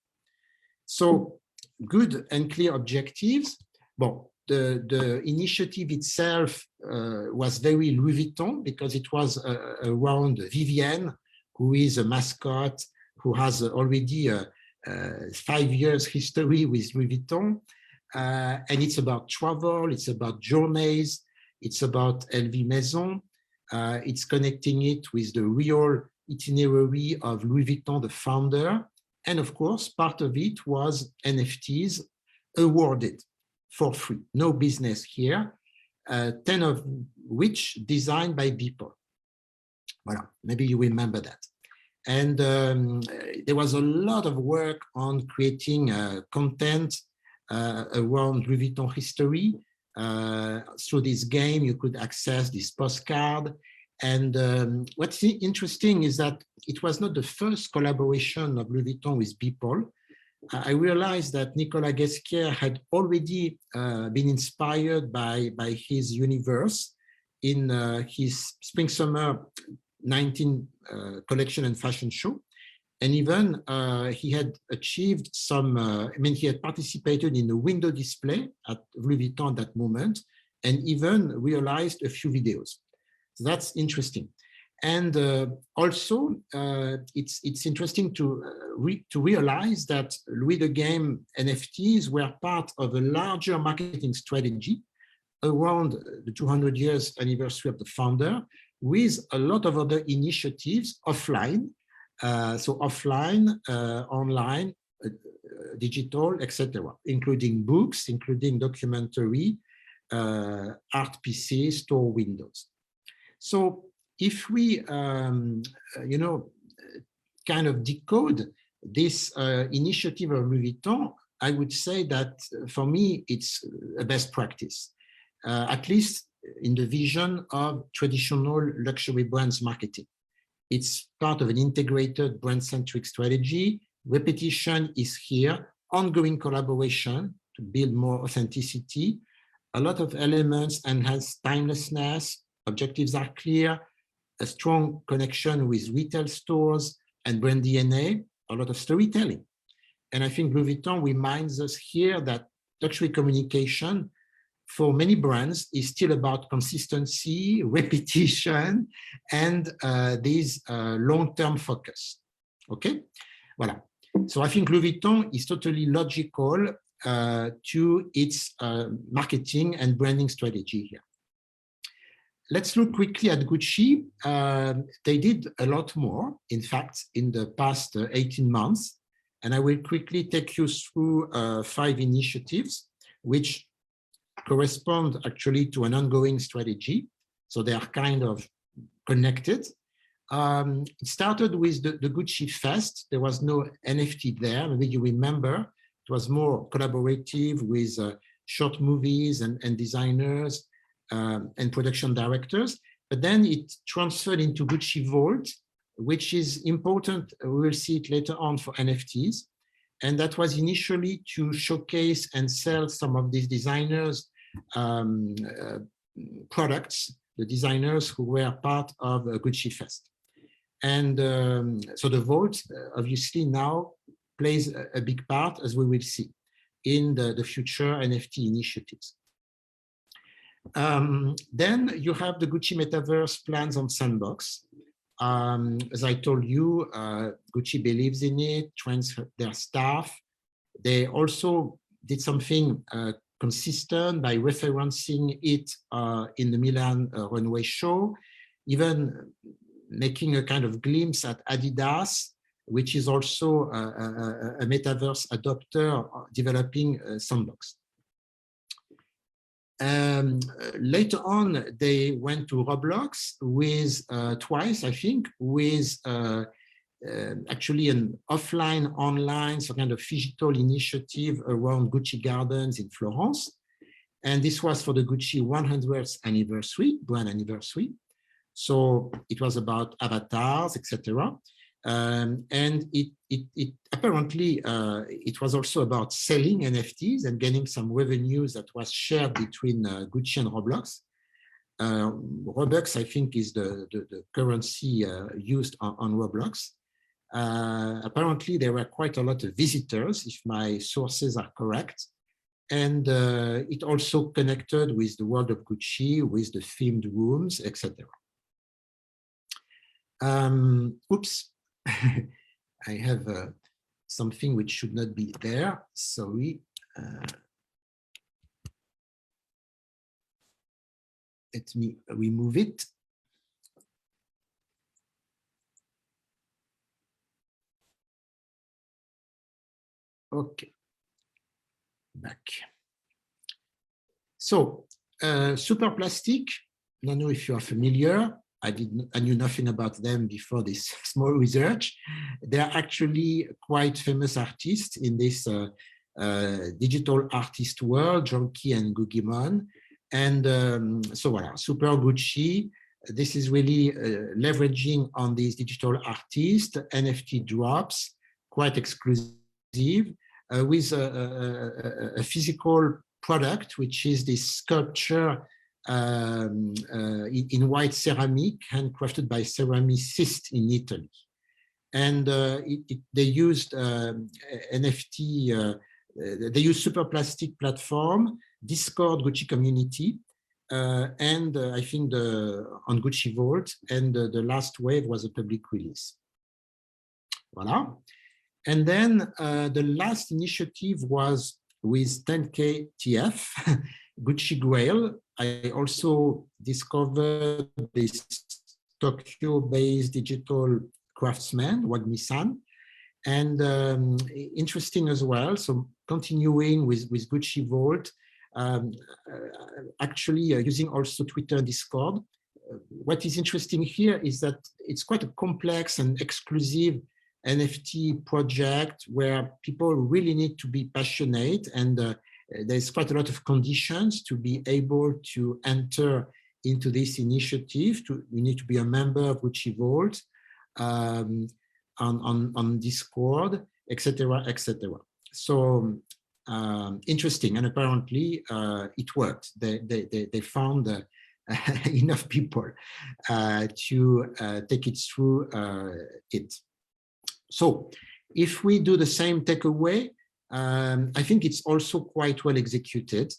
So good and clear objectives. Well, the initiative itself was very Louis Vuitton because it was around Vivienne, who is a mascot, who has already 5 years history with Louis Vuitton. And it's about travel, it's about journeys, it's about LV Maison. It's connecting it with the real itinerary of Louis Vuitton, the founder. And of course, part of it was NFTs awarded for free, no business here, 10 of which designed by people. Voilà, maybe you remember that. And there was a lot of work on creating content around Louis Vuitton history. Through this game, you could access this postcard. And what's interesting is that it was not the first collaboration of Louis Vuitton with people. I realized that Nicolas Ghesquière had already been inspired by his universe in his Spring-Summer 19 collection and fashion show. And even he had achieved some, he had participated in a window display at Louis Vuitton at that moment, and even realized a few videos. So that's interesting. And also, it's interesting to realize that Louis the Game NFTs were part of a larger marketing strategy around the 200 years anniversary of the founder, with a lot of other initiatives offline. So offline, online, digital, etc., including books, including documentary, art pieces, store windows. So if we, kind of decode this initiative of Louis Vuitton, I would say that for me, it's a best practice, at least in the vision of traditional luxury brands marketing. It's part of an integrated brand-centric strategy repetition is here, ongoing collaboration to build more authenticity, a lot of elements enhance timelessness, objectives are clear, a strong connection with retail stores and brand DNA, a lot of storytelling. And I think Louis Vuitton reminds us here that luxury communication for many brands is still about consistency, repetition, and this long-term focus. Okay, voilà. So I think Louis Vuitton is totally logical to its marketing and branding strategy here. Let's look quickly at Gucci. They did a lot more, in fact, in the past 18 months. And I will quickly take you through 5 initiatives, which correspond actually to an ongoing strategy. So they are kind of connected. It started with the Gucci Fest. There was no NFT there. Maybe you remember, it was more collaborative with short movies and designers and production directors. But then it transferred into Gucci Vault, which is important. We will see it later on for NFTs. And that was initially to showcase and sell some of these designers' products, the designers who were part of Gucci Fest. And so the Vault obviously now plays a big part, as we will see, in the future NFT initiatives. Then you have the Gucci Metaverse plans on Sandbox. As I told you, Gucci believes in it, trains their staff. They also did something consistent by referencing it in the Milan runway show, even making a kind of glimpse at Adidas, which is also a metaverse adopter developing Sandbox. Later on, they went to Roblox with twice, I think, with actually an offline, online, so kind of digital initiative around Gucci Gardens in Florence. And this was for the Gucci 100th anniversary, brand anniversary. So it was about avatars, etc. And it apparently, it was also about selling NFTs and getting some revenues that was shared between Gucci and Roblox. Robux, I think, is the currency used on Roblox. Apparently, there were quite a lot of visitors, if my sources are correct. And it also connected with the world of Gucci, with the themed rooms, etc. Oops. I have something which should not be there. Sorry. Let me remove it. Okay. Back. So, super plastic. I don't know if you are familiar. I knew nothing about them before this small research. They are actually quite famous artists in this digital artist world, Jonky and Gugimon. And so voilà, Super Gucci. This is really leveraging on these digital artists, NFT drops, quite exclusive, with a physical product, which is this sculpture in white ceramic, handcrafted by ceramicists in Italy. And they used NFT, they used Super Plastic platform, Discord Gucci community, and I think on Gucci Vault, and the last wave was a public release. Voilà. And then the last initiative was with 10K TF, Gucci Grail. I also discovered this Tokyo-based digital craftsman, Wagmi-san, and interesting as well. So continuing with Gucci Vault, actually using also Twitter and Discord. What is interesting here is that it's quite a complex and exclusive NFT project where people really need to be passionate, and there's quite a lot of conditions to be able to enter into this initiative. You need to be a member of Gucci Vault on Discord, etc., etc. So interesting, and apparently it worked. They found enough people to take it through it. So if we do the same takeaway, I think it's also quite well executed.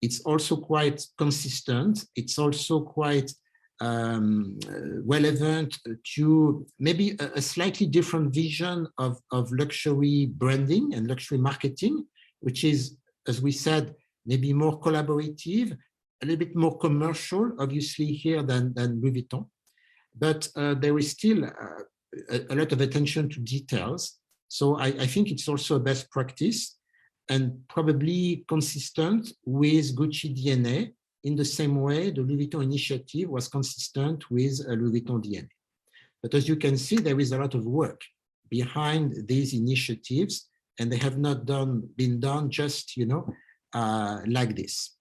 It's also quite consistent. It's also quite relevant to maybe a slightly different vision of luxury branding and luxury marketing, which is, as we said, maybe more collaborative, a little bit more commercial, obviously, here than Louis Vuitton. But there is still a lot of attention to details. So I think it's also a best practice and probably consistent with Gucci DNA, in the same way the Louis Vuitton initiative was consistent with Louis Vuitton DNA. But as you can see, there is a lot of work behind these initiatives, and they have not been done just, like this.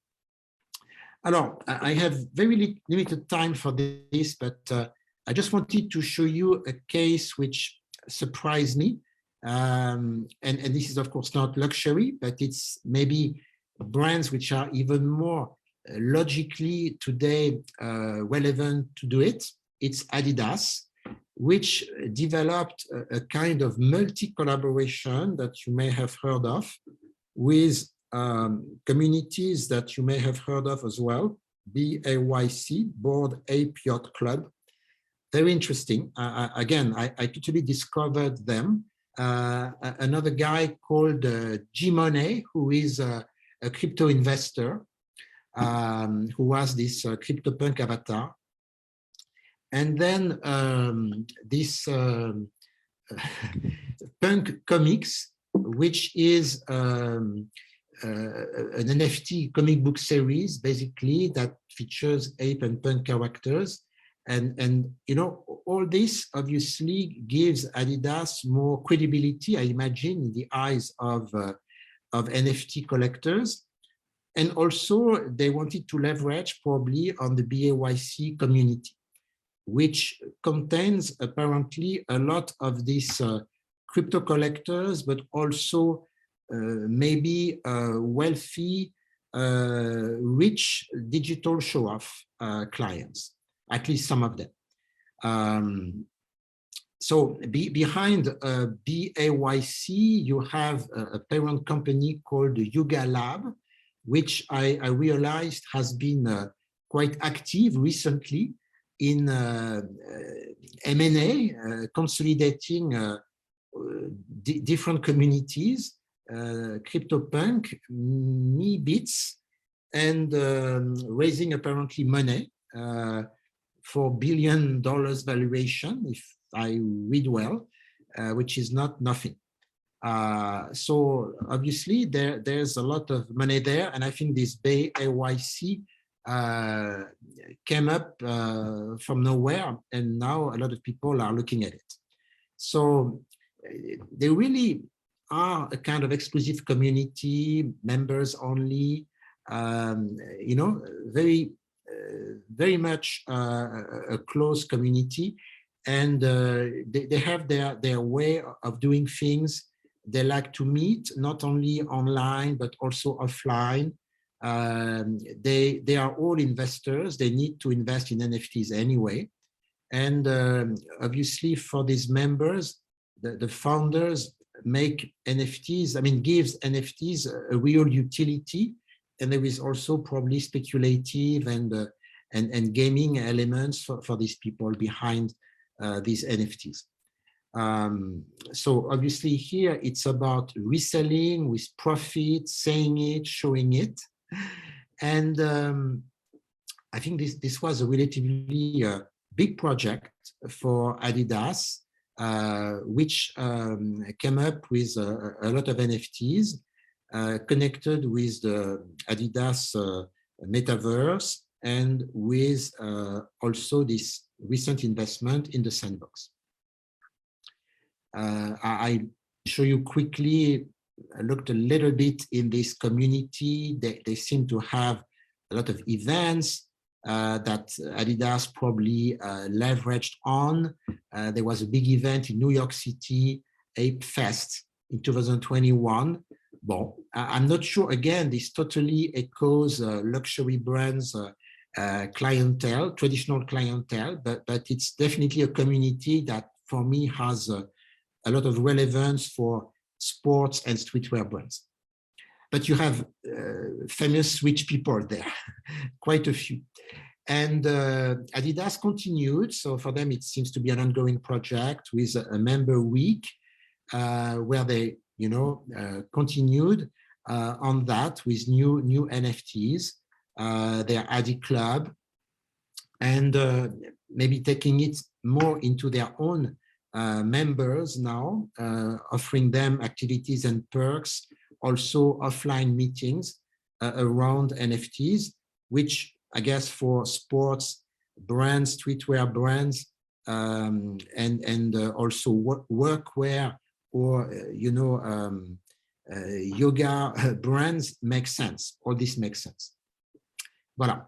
Alors, I have very limited time for this, but I just wanted to show you a case which surprised me. And this is, of course, not luxury, but it's maybe brands which are even more logically today relevant to do it. It's Adidas, which developed a kind of multi-collaboration that you may have heard of with communities that you may have heard of as well, BAYC, Board Ape Yacht Club. Very interesting. Again, I totally discovered them. Another guy called G Money, who is a crypto investor, who has this CryptoPunk avatar. And then this Punk Comics, which is an NFT comic book series, basically, that features ape and punk characters. And all this obviously gives Adidas more credibility, I imagine, in the eyes of NFT collectors. And also they wanted to leverage probably on the BAYC community, which contains apparently a lot of these crypto collectors, but also maybe wealthy, rich digital show-off clients. At least some of them. So behind BAYC, you have a parent company called Yuga Lab, which I realized has been quite active recently in M&A, consolidating different communities, CryptoPunk, MeBits, and raising apparently money for $1 billion valuation, if I read well, which is not nothing. So obviously there's a lot of money there, and I think this BAYC came up from nowhere, and now a lot of people are looking at it. So they really are a kind of exclusive community, members only, very much a close community, and they have their way of doing things. They like to meet not only online but also offline. They are all investors. They need to invest in NFTs anyway, and obviously for these members, the founders make NFTs. I mean, gives NFTs a real utility. And there is also probably speculative and gaming elements for these people behind these NFTs. So obviously here it's about reselling with profit, saying it, showing it. And I think this was a relatively big project for Adidas, which came up with a lot of NFTs. Connected with the Adidas Metaverse and with also this recent investment in the sandbox. I show you quickly, I looked a little bit in this community. They seem to have a lot of events that Adidas probably leveraged on. There was a big event in New York City, Ape Fest, in 2021. Well, I'm not sure, again, this totally echoes luxury brands clientele, traditional clientele, but it's definitely a community that for me has a lot of relevance for sports and streetwear brands. But you have famous rich people there, quite a few. And Adidas continued. So for them, it seems to be an ongoing project with a member week where they, continued on that with new NFTs, their Adi Club, and maybe taking it more into their own members now, offering them activities and perks, also offline meetings around NFTs, which I guess for sports brands, streetwear brands, and also workwear or yoga brands make sense. All this makes sense. Voilà.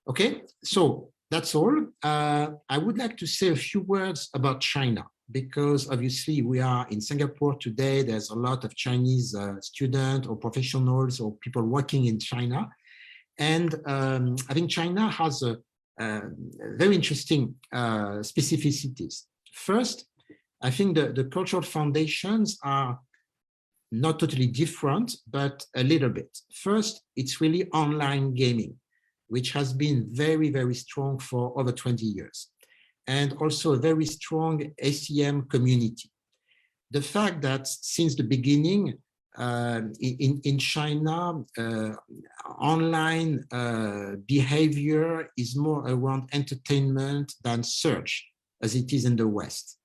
Okay, so that's all. I would like to say a few words about China, because obviously we are in Singapore today. There's a lot of Chinese students or professionals or people working in China. And I think China has a very interesting specificities. First, I think the cultural foundations are not totally different, but a little bit. First, it's really online gaming, which has been very, very strong for over 20 years. And also a very strong ACM community. The fact that since the beginning, in China, online behavior is more around entertainment than search, as it is in the West.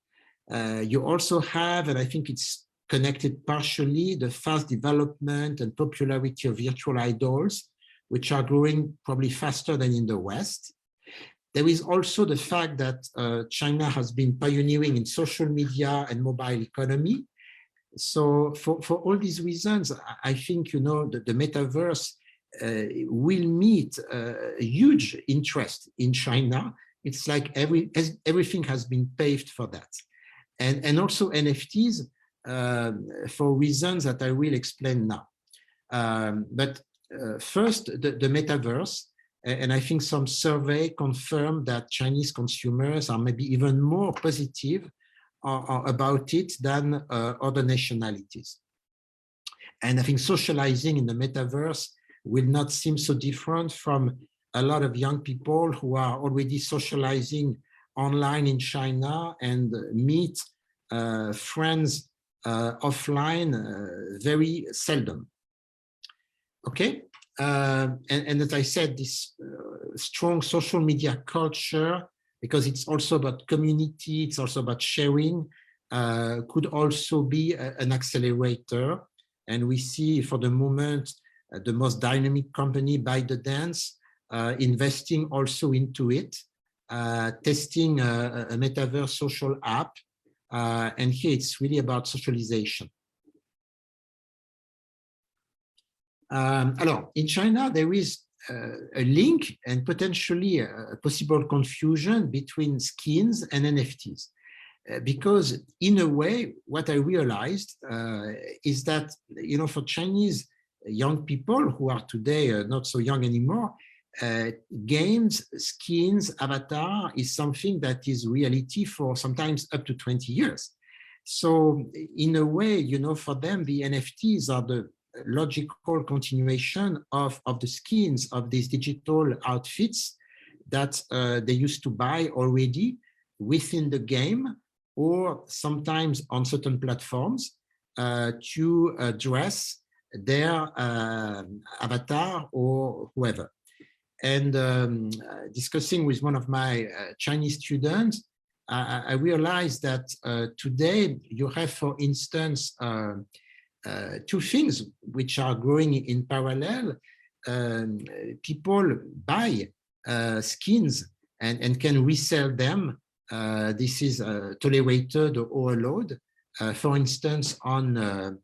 You also have, and I think it's connected partially, the fast development and popularity of virtual idols, which are growing probably faster than in the West. There is also the fact that China has been pioneering in social media and mobile economy. So for all these reasons, I think, the metaverse will meet a huge interest in China. It's like everything has been paved for that. And also NFTs for reasons that I will explain now. But first, the metaverse, and I think some survey confirmed that Chinese consumers are maybe even more positive about it than other nationalities. And I think socializing in the metaverse will not seem so different from a lot of young people who are already socializing online in China and meet friends offline very seldom. Okay, and as I said, this strong social media culture, because it's also about community, it's also about sharing, could also be an accelerator. And we see for the moment, the most dynamic company, ByteDance, investing also into it, testing a metaverse social app. And here it's really about socialization. Alors, in China, there is a link and potentially a possible confusion between skins and NFTs. Because in a way, what I realized is that, for Chinese young people who are today not so young anymore, games, skins, avatar is something that is reality for sometimes up to 20 years. So in a way, for them, the NFTs are the logical continuation of the skins of these digital outfits that they used to buy already within the game or sometimes on certain platforms to dress their avatar or whoever. And discussing with one of my Chinese students, I realized that today you have, for instance, two things which are growing in parallel. People buy skins and can resell them. This is tolerated or allowed. For instance, on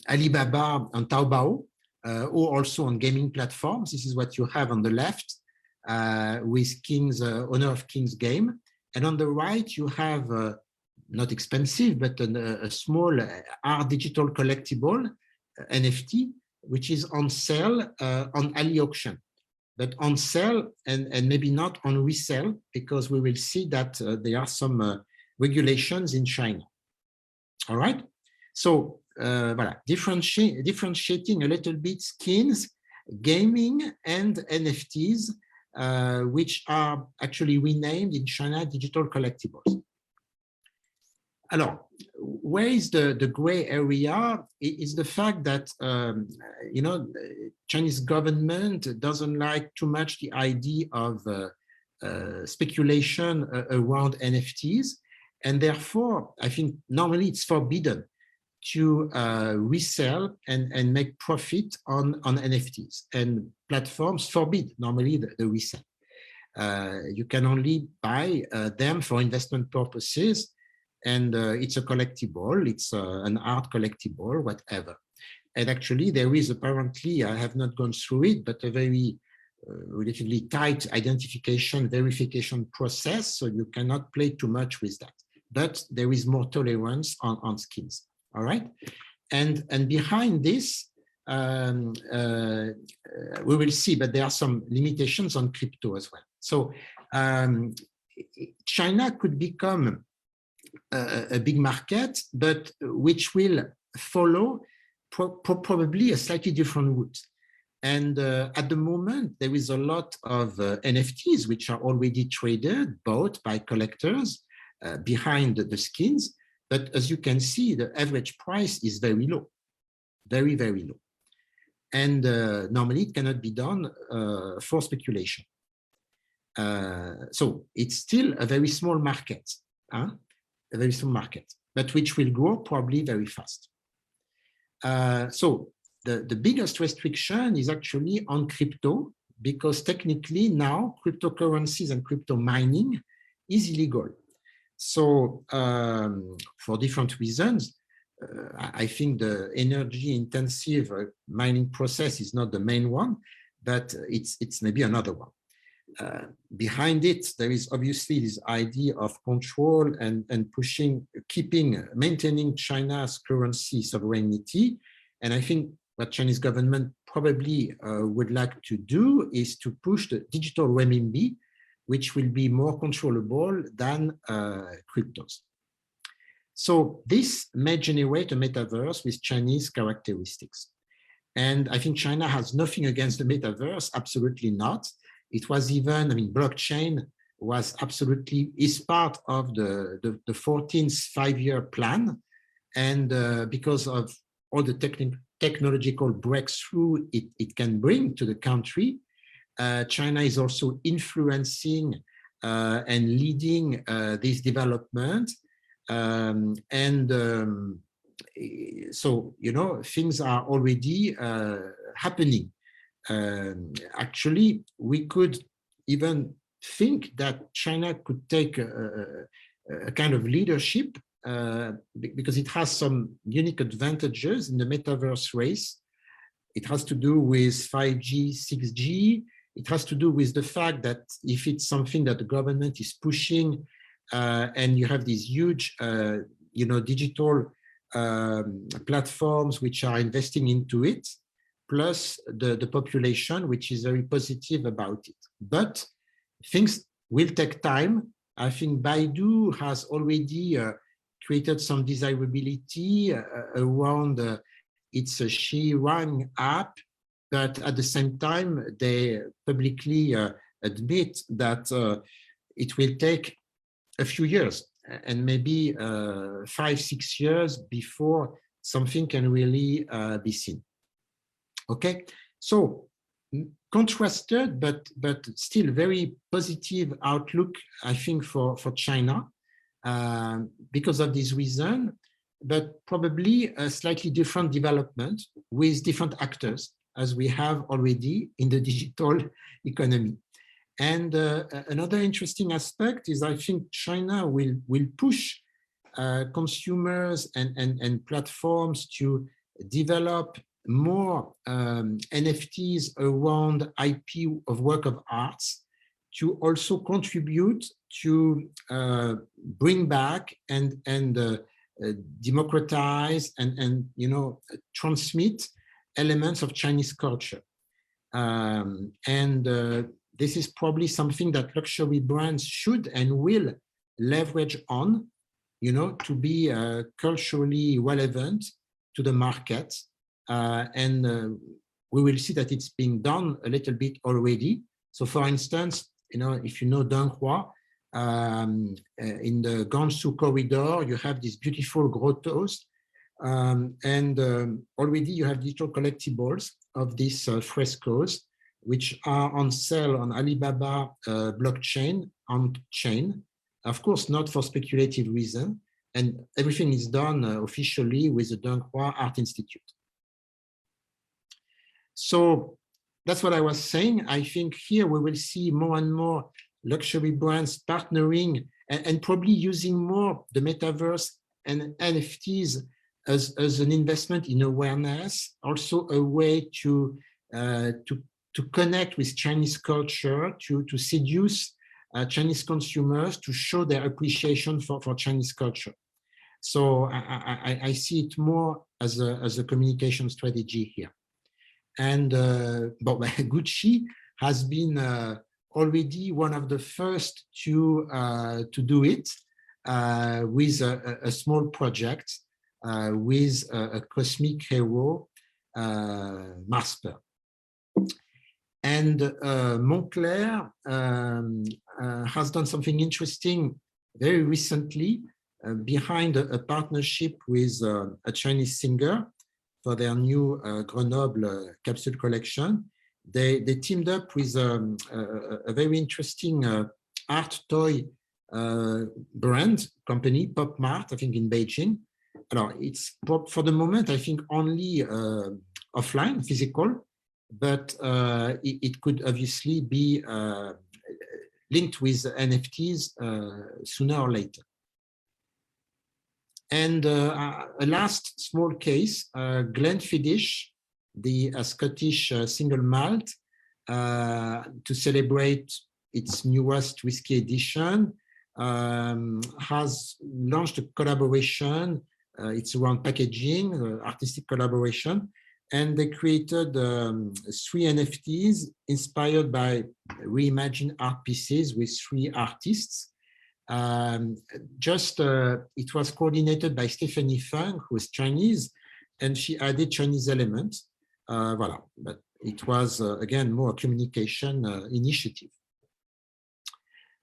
Alibaba, on Taobao, or also on gaming platforms. This is what you have on the left with Honor of Kings game. And on the right, you have not expensive, but a small art digital collectible, NFT, which is on sale on Ali auction, but on sale and maybe not on resale, because we will see that there are some regulations in China. All right. So voilà, differentiating a little bit skins, gaming, and NFTs, which are actually renamed in China digital collectibles. Alors, where is the gray area? Is the fact that, you know, Chinese government doesn't like too much the idea of speculation around NFTs. And therefore, I think normally it's forbidden to resell and make profit on NFTs. And platforms forbid normally the resale. You can only buy them for investment purposes. And it's a collectible, it's an art collectible, whatever. And actually there is apparently, I have not gone through it, but a very relatively tight identification, verification process, so you cannot play too much with that. But there is more tolerance on skins, all right? And behind this, we will see, but there are some limitations on crypto as well. So China could become a big market, but which will follow probably a slightly different route. And at the moment, there is a lot of NFTs which are already traded, bought by collectors behind the skins. But as you can see, the average price is very low, very, very low. And normally it cannot be done for speculation. So it's still a very small market. A very small market, but which will grow probably very fast. So the biggest restriction is actually on crypto, because technically now cryptocurrencies and crypto mining is illegal. So for different reasons, I think the energy intensive mining process is not the main one, but it's maybe another one. Behind it, there is obviously this idea of control and maintaining China's currency sovereignty. And I think what Chinese government probably would like to do is to push the digital renminbi, which will be more controllable than cryptos. So this may generate a metaverse with Chinese characteristics. And I think China has nothing against the metaverse, absolutely not. It was even, I mean, blockchain was absolutely, is part of the 14th five-year plan. And because of all the technological breakthrough it can bring to the country, China is also influencing and leading this development. So, you know, things are already happening. Actually, we could even think that China could take a kind of leadership because it has some unique advantages in the metaverse race. It has to do with 5G, 6G. It has to do with the fact that if it's something that the government is pushing and you have these huge, you know, digital platforms which are investing into it, plus the population, which is very positive about it. But things will take time. I think Baidu has already created some desirability around its Xirang app, but at the same time, they publicly admit that it will take a few years and maybe 5-6 years before something can really be seen. Okay, so contrasted, but still very positive outlook, I think, for China because of this reason, but probably a slightly different development with different actors, as we have already in the digital economy. And another interesting aspect is I think China will push consumers and platforms to develop more NFTs around IP of work of arts, to also contribute to bring back and democratize and transmit elements of Chinese culture. This is probably something that luxury brands should and will leverage on, to be culturally relevant to the market. We will see that it's being done a little bit already. So for instance, if you know Dunhua, in the Gansu corridor, you have these beautiful grottos, already you have digital collectibles of these frescoes, which are on sale on Alibaba blockchain on chain. Of course, not for speculative reason, and everything is done officially with the Dunhua Art Institute. So that's what I was saying. I think here we will see more and more luxury brands partnering and probably using more the metaverse and NFTs as an investment in awareness, also a way to connect with Chinese culture, to seduce Chinese consumers, to show their appreciation for Chinese culture. So I see it more as a communication strategy here. And but Gucci has been already one of the first to do it with a small project with a cosmic hero, Master. And Moncler has done something interesting very recently behind a partnership with a Chinese singer for their new Grenoble capsule collection. They teamed up with a very interesting art toy brand company, Pop Mart, I think in Beijing. It's for the moment, I think only offline, physical, but it could obviously be linked with NFTs sooner or later. And a last small case, Glenfiddich, the Scottish single malt, to celebrate its newest whiskey edition, has launched a collaboration. It's around packaging, artistic collaboration, and they created 3 NFTs inspired by reimagined art pieces with 3 artists. It was coordinated by Stephanie Feng, who is Chinese, and she added Chinese elements. Voilà, but it was again more a communication initiative.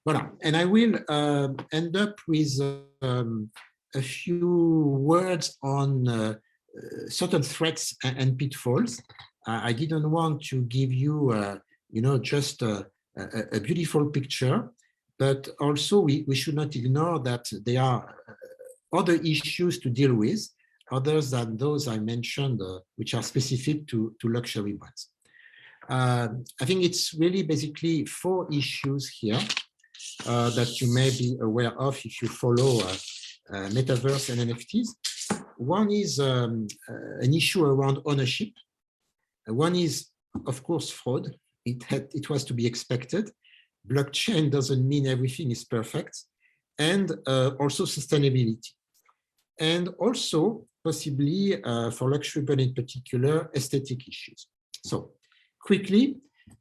Voilà, and I will end up with a few words on certain threats and pitfalls. I didn't want to give you, just a beautiful picture, but also we should not ignore that there are other issues to deal with, others than those I mentioned, which are specific to luxury brands. I think it's really basically 4 issues here that you may be aware of if you follow Metaverse and NFTs. One is an issue around ownership. One is, of course, fraud. It was to be expected. Blockchain doesn't mean everything is perfect. And also sustainability. And also, possibly, for luxury brand in particular, aesthetic issues. So, quickly,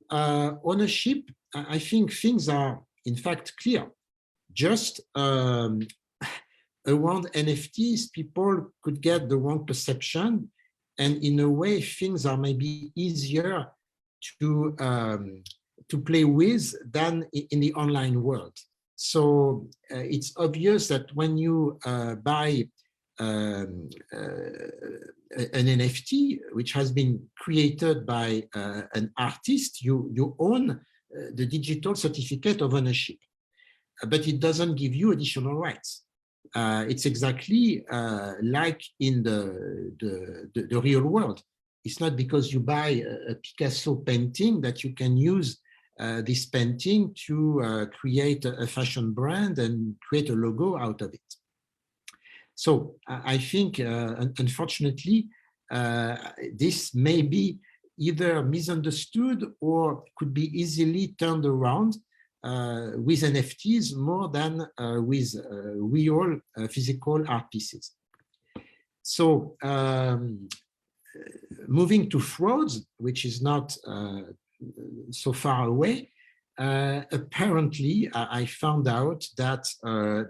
ownership, I think things are, in fact, clear. Just around NFTs, people could get the wrong perception, and in a way, things are maybe easier to play with than in the online world. So it's obvious that when you buy an NFT, which has been created by an artist, you own the digital certificate of ownership, but it doesn't give you additional rights. It's exactly like in the real world. It's not because you buy a Picasso painting that you can use this painting to create a fashion brand and create a logo out of it. So I think, unfortunately, this may be either misunderstood or could be easily turned around with NFTs more than with real physical art pieces. So moving to frauds, which is not so far away, apparently I found out that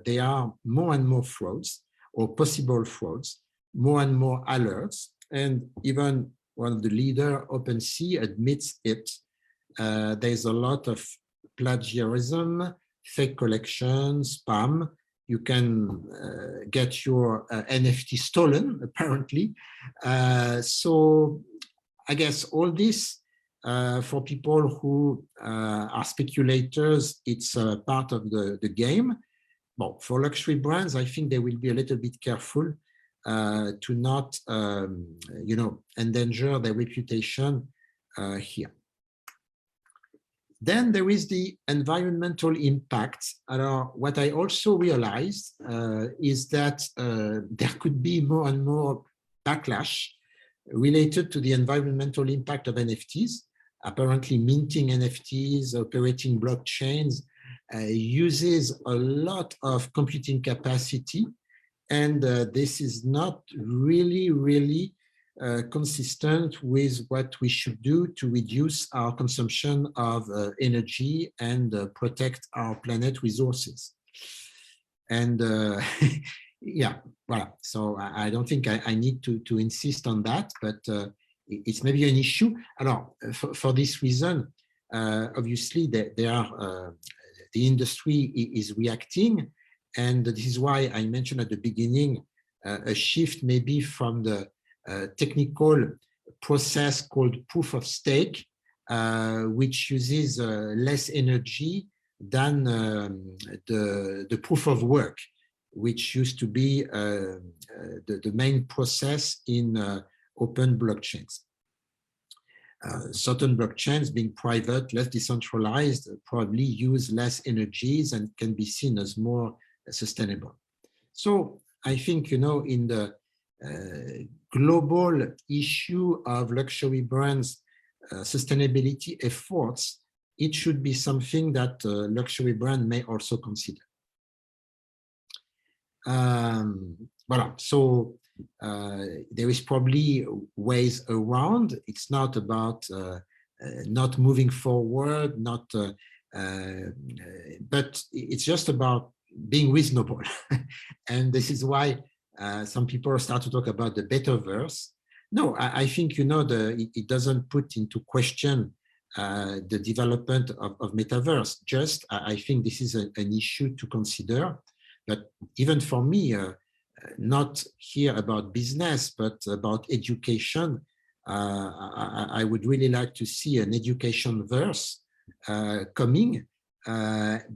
there are more and more frauds or possible frauds, more and more alerts, and even one of the leader, OpenSea, admits it. There's a lot of plagiarism, fake collections, spam. You can get your NFT stolen, apparently. So I guess all this, for people who are speculators, it's part of the game. Well, for luxury brands, I think they will be a little bit careful to not, endanger their reputation here. Then there is the environmental impact. What I also realized is that there could be more and more backlash related to the environmental impact of NFTs. Apparently, minting NFTs, operating blockchains, uses a lot of computing capacity, and this is not really consistent with what we should do to reduce our consumption of energy and protect our planet resources. And yeah, voilà. So I don't think I need to insist on that, but it's maybe an issue. Alors, for this reason, obviously, there are, the industry is reacting, and this is why I mentioned at the beginning a shift maybe from the technical process called proof of stake, which uses less energy than the proof of work, which used to be the main process in open blockchains. Certain blockchains, being private, less decentralized, probably use less energies and can be seen as more sustainable. So I think, in the global issue of luxury brands sustainability efforts, it should be something that luxury brand may also consider. Voilà. So there is probably ways around. It's not about not moving forward, but it's just about being reasonable. And this is why some people start to talk about the Metaverse. No, I think, it doesn't put into question the development of Metaverse. Just, I think this is an issue to consider. But even for me, not here about business, but about education, I would really like to see an education verse coming,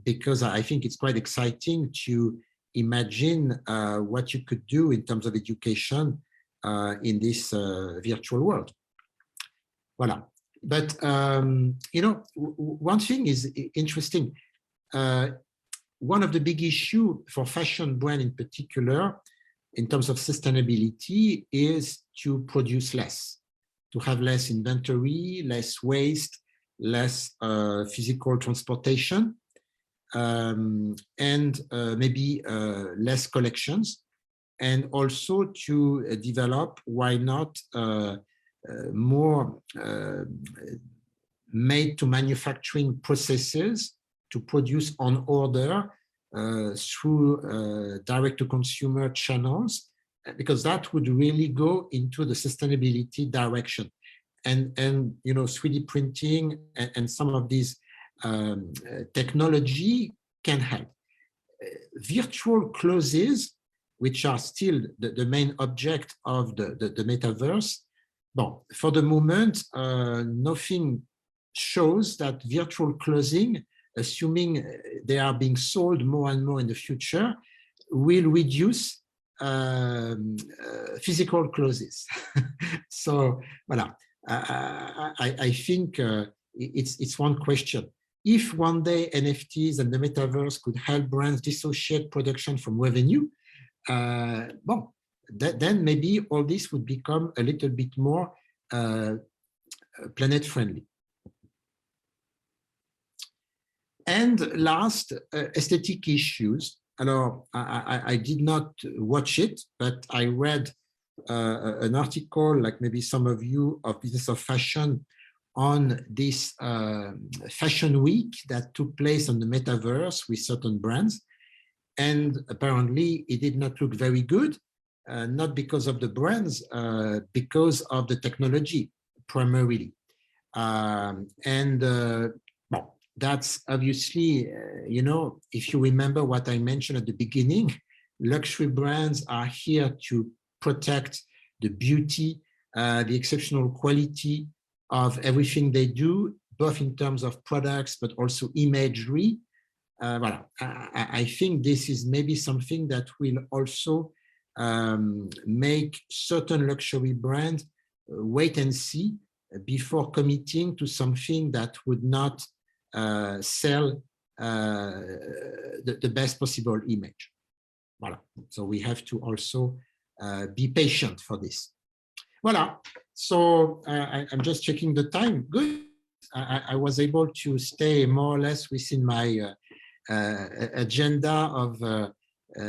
because I think it's quite exciting to imagine what you could do in terms of education in this virtual world. Voilà. But, one thing is interesting. One of the big issues for fashion brand in particular, in terms of sustainability, is to produce less, to have less inventory, less waste, less physical transportation, and maybe less collections, and also to develop, why not, more made to manufacturing processes to produce on order through direct-to-consumer channels, because that would really go into the sustainability direction. And 3D printing and some of these technology can help. Virtual clothes, which are still the main object of the Metaverse, well, for the moment, nothing shows that virtual clothing, assuming they are being sold more and more in the future, will reduce physical clothes. So, voilà. I think it's one question. If one day NFTs and the Metaverse could help brands dissociate production from revenue, well, then maybe all this would become a little bit more planet friendly. And last, aesthetic issues. Alors, I did not watch it, but I read an article, like maybe some of you, of Business of Fashion on this fashion week that took place on the Metaverse with certain brands. And apparently it did not look very good, not because of the brands, because of the technology primarily. Well, that's obviously, you know, if you remember what I mentioned at the beginning, luxury brands are here to protect the beauty, the exceptional quality of everything they do, both in terms of products, but also imagery. Voilà. I think this is maybe something that will also make certain luxury brands wait and see before committing to something that would not sell the best possible image. Voilà. So we have to also be patient for this. Voilà. So I'm just checking the time. Good. I was able to stay more or less within my agenda of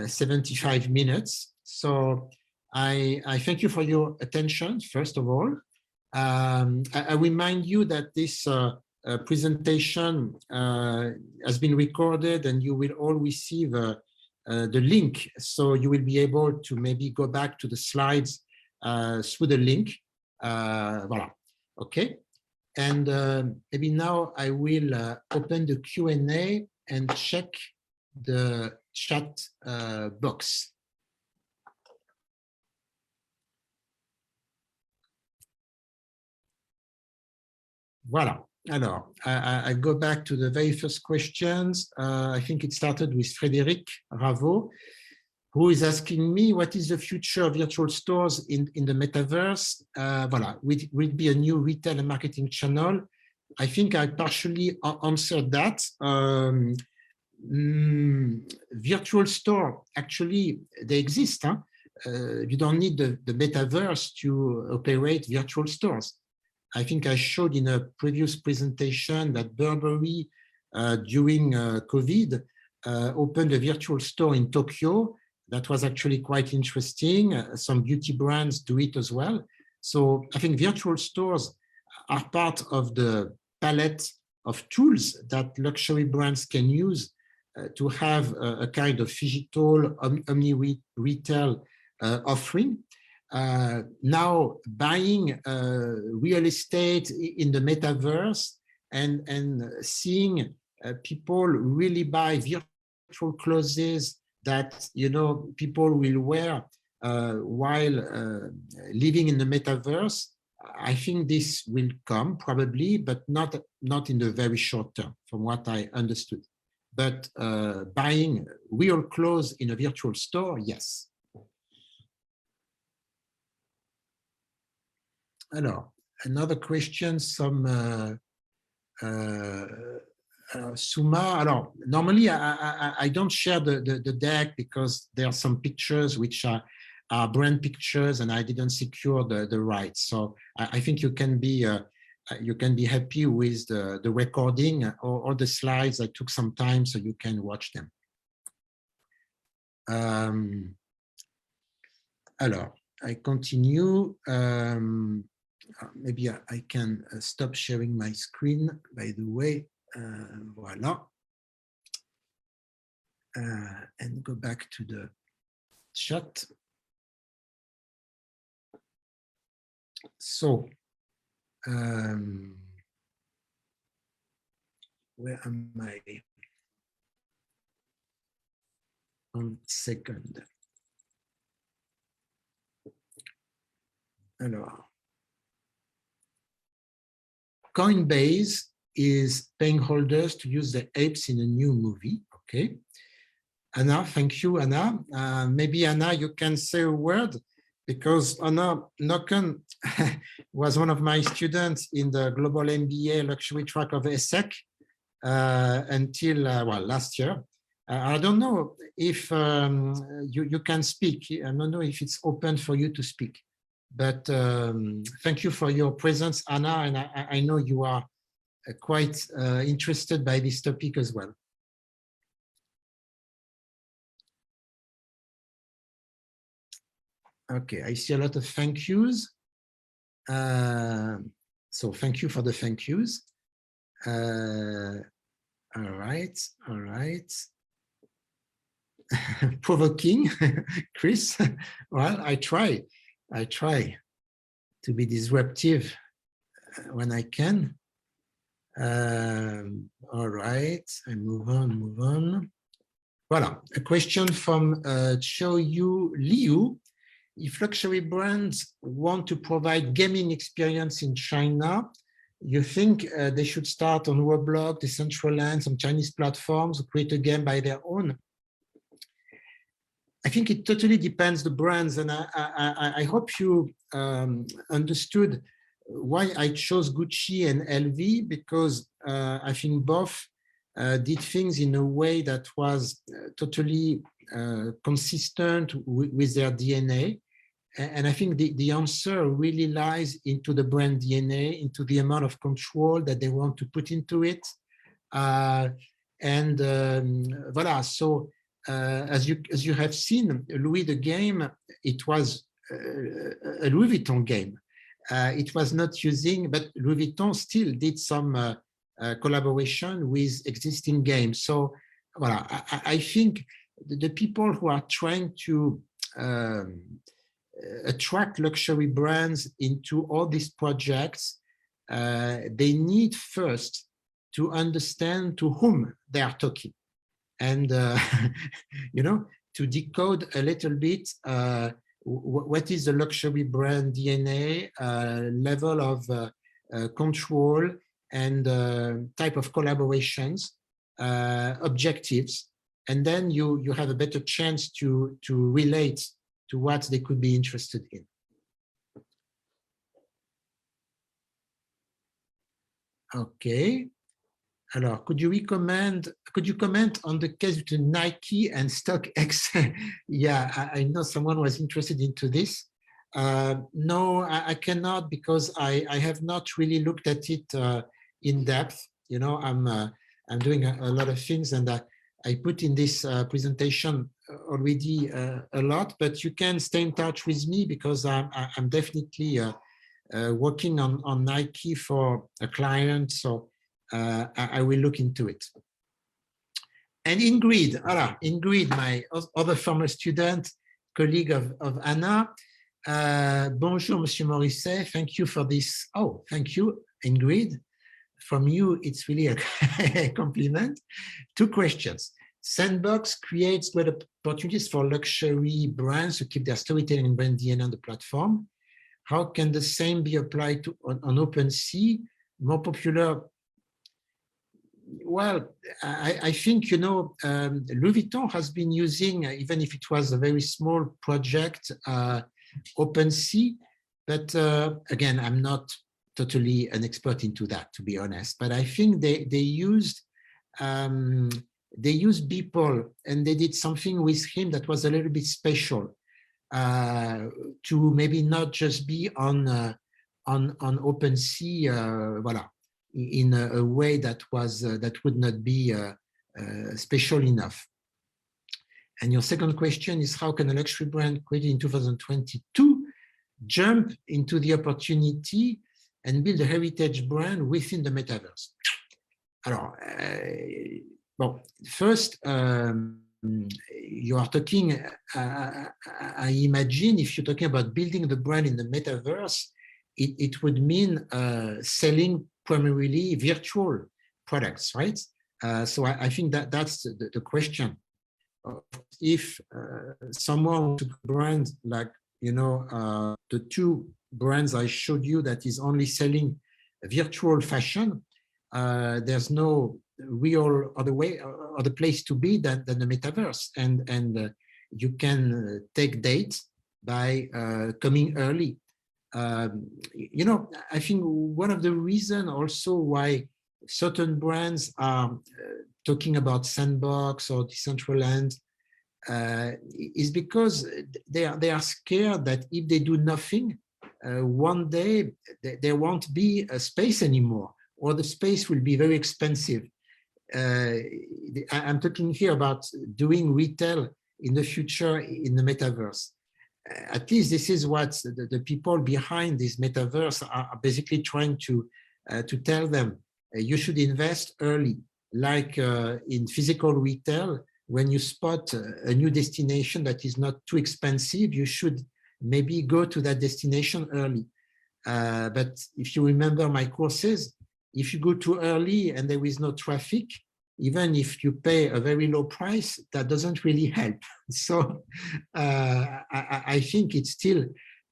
75 minutes. So I thank you for your attention, first of all. I remind you that this presentation has been recorded and you will all receive the link. So you will be able to maybe go back to the slides through the link. Voilà. Okay. And maybe now I will open the Q&A and check the chat box. Voilà. Alors, I go back to the very first questions. I think it started with Frédéric Ravo, who is asking me, what is the future of virtual stores in the metaverse? Voilà, will it be a new retail and marketing channel? I think I partially answered that. Virtual store, actually, they exist. Huh? You don't need the metaverse to operate virtual stores. I think I showed in a previous presentation that Burberry, during COVID, opened a virtual store in Tokyo. That was actually quite interesting. Some beauty brands do it as well. So I think virtual stores are part of the palette of tools that luxury brands can use to have a kind of digital omni-retail offering. Now buying real estate in the metaverse and seeing people really buy virtual clothes that, you know, people will wear while living in the metaverse. I think this will come probably, but not in the very short term, from what I understood. But buying real clothes in a virtual store, yes. Alors, another question, some Suma. Alors, normally I don't share the deck because there are some pictures which are brand pictures and I didn't secure the rights. So I think you can be happy with the recording or the slides. I took some time so you can watch them. Alors, I continue. Maybe I can stop sharing my screen, by the way. Voila. And go back to the chat. So, where am I? 1 second. Alors, Coinbase is paying holders to use the apes in a new movie. Okay. Anna, thank you, Anna. Maybe Anna, you can say a word, because Anna Nocken was one of my students in the global MBA luxury track of ESSEC until, well, last year. I don't know if you can speak. I don't know if it's open for you to speak. But thank you for your presence, Anna, and I know you are quite interested by this topic as well. Okay, I see a lot of thank yous. So thank you for the thank yous. All right. Provoking, Chris. Well, I try to be disruptive when I can. All right, I move on. Voilà, a question from Cho Yu Liu. If luxury brands want to provide gaming experience in China, you think they should start on Roblox, Decentraland, some Chinese platforms, create a game by their own? I think it totally depends the brands, and I hope you understood why I chose Gucci and LV, because I think both did things in a way that was totally consistent with their DNA. And I think the answer really lies into the brand DNA, into the amount of control that they want to put into it. Voilà, so as you have seen, Louis the game, it was a Louis Vuitton game. It was not using, but Louis Vuitton still did some collaboration with existing games. So voilà, I think the people who are trying to attract luxury brands into all these projects, they need first to understand to whom they are talking, and you know, to decode a little bit what is the luxury brand DNA, level of control, and type of collaborations, objectives, and then you have a better chance to relate to what they could be interested in. Okay. Alors, could you comment on the case between Nike and StockX? Yeah, I know someone was interested into this. No, I cannot, because I have not really looked at it in depth. You know, I'm doing a lot of things, and I put in this presentation already a lot, but you can stay in touch with me, because I'm definitely working on Nike for a client, so I will look into it. And Ingrid, Ingrid, my other former student, colleague of Anna. Bonjour, Monsieur Morisset. Thank you for this. Oh, thank you, Ingrid. From you, it's really a compliment. 2 questions. Sandbox creates great opportunities for luxury brands to keep their storytelling and brand DNA on the platform. How can the same be applied to on OpenSea? More popular? Well, I think, you know, Louis Vuitton has been using, even if it was a very small project, OpenSea, but again, I'm not totally an expert into that, to be honest, but I think they used Beeple, and they did something with him that was a little bit special, to maybe not just be on OpenSea, voilà, in a way that was that would not be special enough. And your second question is, how can a luxury brand created in 2022 jump into the opportunity and build a heritage brand within the metaverse? Alors, well, first, you are talking, I imagine, if you're talking about building the brand in the metaverse, it would mean selling primarily virtual products, right? So I think that's the question. If someone took a brand like, you know, the 2 brands I showed you that is only selling virtual fashion, there's no real other way, other place to be than the metaverse, and you can take dates by coming early. You know, I think one of the reasons also why certain brands are talking about Sandbox or Decentraland is because they are scared that if they do nothing, one day there won't be a space anymore, or the space will be very expensive. I'm talking here about doing retail in the future in the metaverse. At least this is what the people behind this metaverse are basically trying to tell them. You should invest early, like in physical retail. When you spot a new destination that is not too expensive, you should maybe go to that destination early. But if you remember my courses, if you go too early and there is no traffic, even if you pay a very low price, that doesn't really help. So I think it's still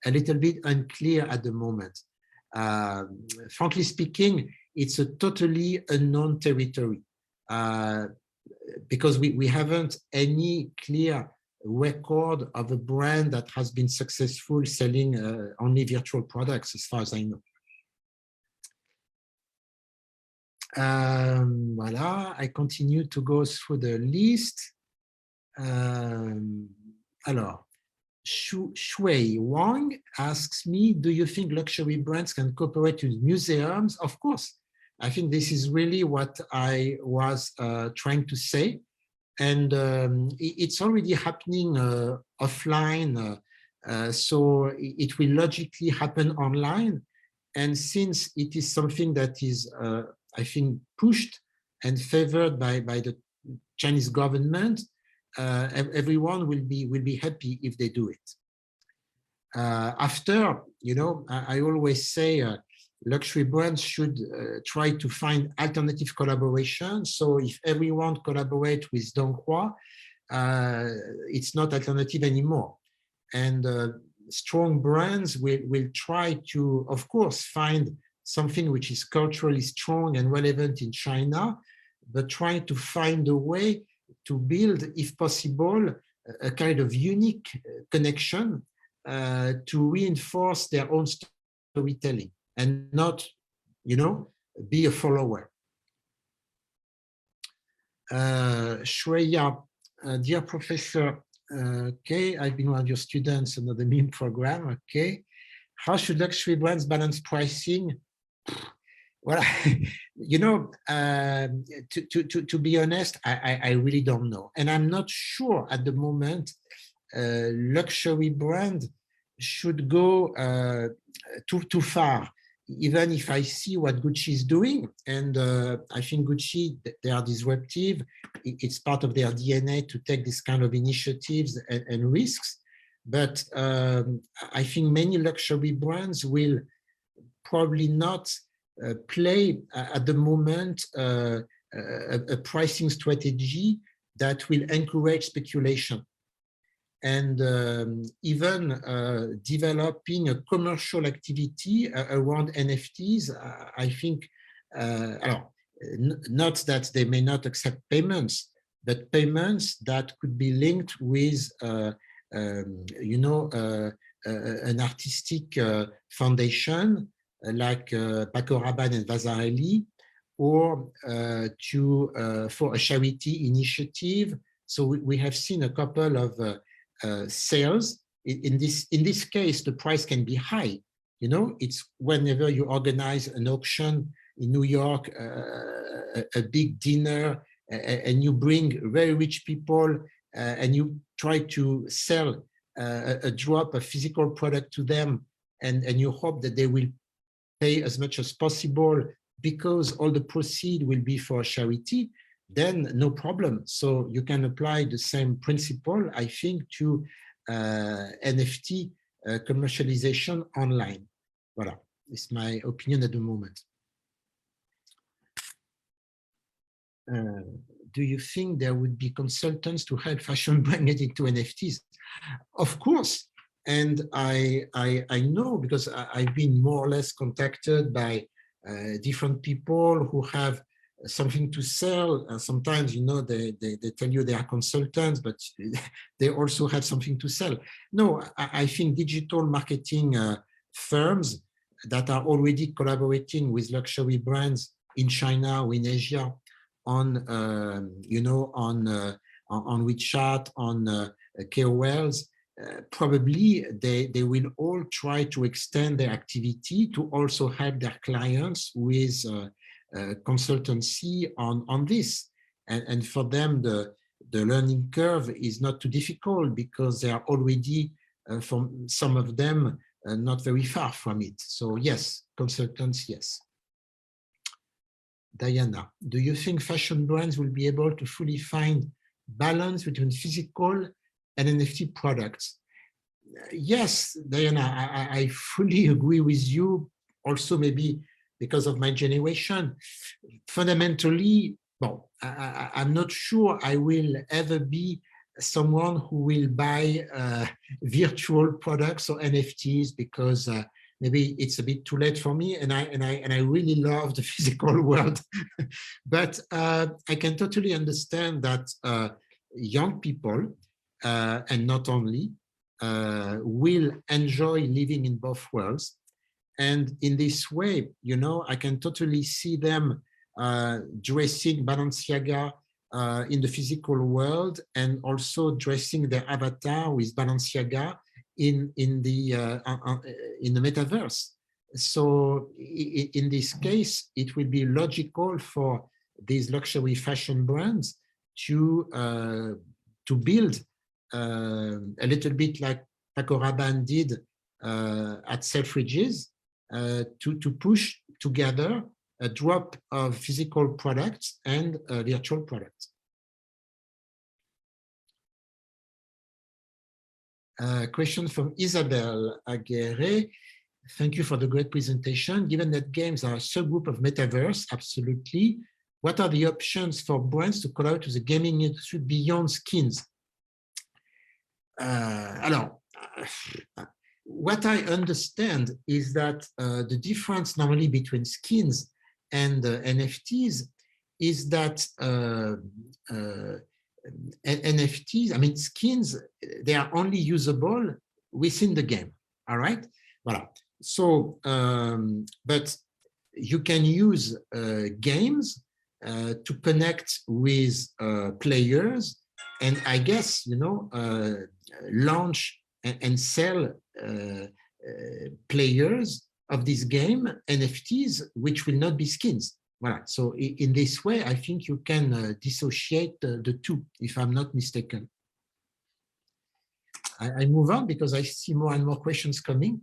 a little bit unclear at the moment. Frankly speaking, it's a totally unknown territory because we haven't any clear record of a brand that has been successful selling only virtual products, as far as I know. Voilà, I continue to go through the list. Alors, Shui Wang asks me, do you think luxury brands can cooperate with museums? Of course. I think this is really what I was trying to say. And it's already happening offline, so it will logically happen online. And since it is something that is, I think, pushed and favored by the Chinese government, everyone will be happy if they do it. After, you know, I always say luxury brands should try to find alternative collaboration. So if everyone collaborates with Donghua, it's not alternative anymore. And strong brands will try to, of course, find something which is culturally strong and relevant in China, but try to find a way to build, if possible, a kind of unique connection to reinforce their own storytelling and not, you know, be a follower. Shreya, dear professor, okay, I've been one of your students under the meme program, okay. How should luxury brands balance pricing? Well, you know, to be honest, I really don't know. And I'm not sure at the moment luxury brand should go too far, even if I see what Gucci is doing. And I think Gucci, they are disruptive. It's part of their DNA to take this kind of initiatives and risks. But I think many luxury brands will probably not play at the moment a pricing strategy that will encourage speculation. And even developing a commercial activity around NFTs, I think, not that they may not accept payments, but payments that could be linked with, you know, an artistic foundation like Paco Rabanne and Vasarely, or for a charity initiative. So we have seen a couple of sales. In this case, the price can be high. You know, it's whenever you organize an auction in New York, a big dinner, and you bring very rich people, and you try to sell a drop of physical product to them, and you hope that they will pay as much as possible because all the proceeds will be for charity, then no problem. So you can apply the same principle, I think, to NFT commercialization online. Voilà, it's my opinion at the moment. Do you think there would be consultants to help fashion brands get into NFTs? Of course. And I know, because I've been more or less contacted by different people who have something to sell. Sometimes, you know, they tell you they are consultants, but they also have something to sell. No, I think digital marketing firms that are already collaborating with luxury brands in China or in Asia on, you know, on WeChat, on KOLs, probably they will all try to extend their activity to also help their clients with consultancy on this. And for them, the learning curve is not too difficult because they are already, for some of them, not very far from it. So yes, consultants, yes. Diana, do you think fashion brands will be able to fully find balance between physical and NFT products? Yes, Diana, I fully agree with you. Also, maybe because of my generation, fundamentally, well, I'm not sure I will ever be someone who will buy virtual products or NFTs because maybe it's a bit too late for me, and I really love the physical world. But I can totally understand that young people, and not only, will enjoy living in both worlds. And in this way, you know, I can totally see them dressing Balenciaga in the physical world, and also dressing their avatar with Balenciaga in the metaverse. So in this case, it will be logical for these luxury fashion brands to build a little bit like Paco Rabanne did at Selfridges, to push together a drop of physical products and virtual products. Question from Isabelle Aguirre. Thank you for the great presentation. Given that games are a subgroup of Metaverse, absolutely, what are the options for brands to collaborate with the gaming industry beyond skins? What I understand is that the difference normally between skins and NFTs is that NFTs, I mean, skins, they are only usable within the game, all right? Voilà. So, but you can use games to connect with players, and I guess, you know, launch and sell players of this game NFTs, which will not be skins. Voilà. So in this way, I think you can dissociate the two, if I'm not mistaken. I move on because I see more and more questions coming.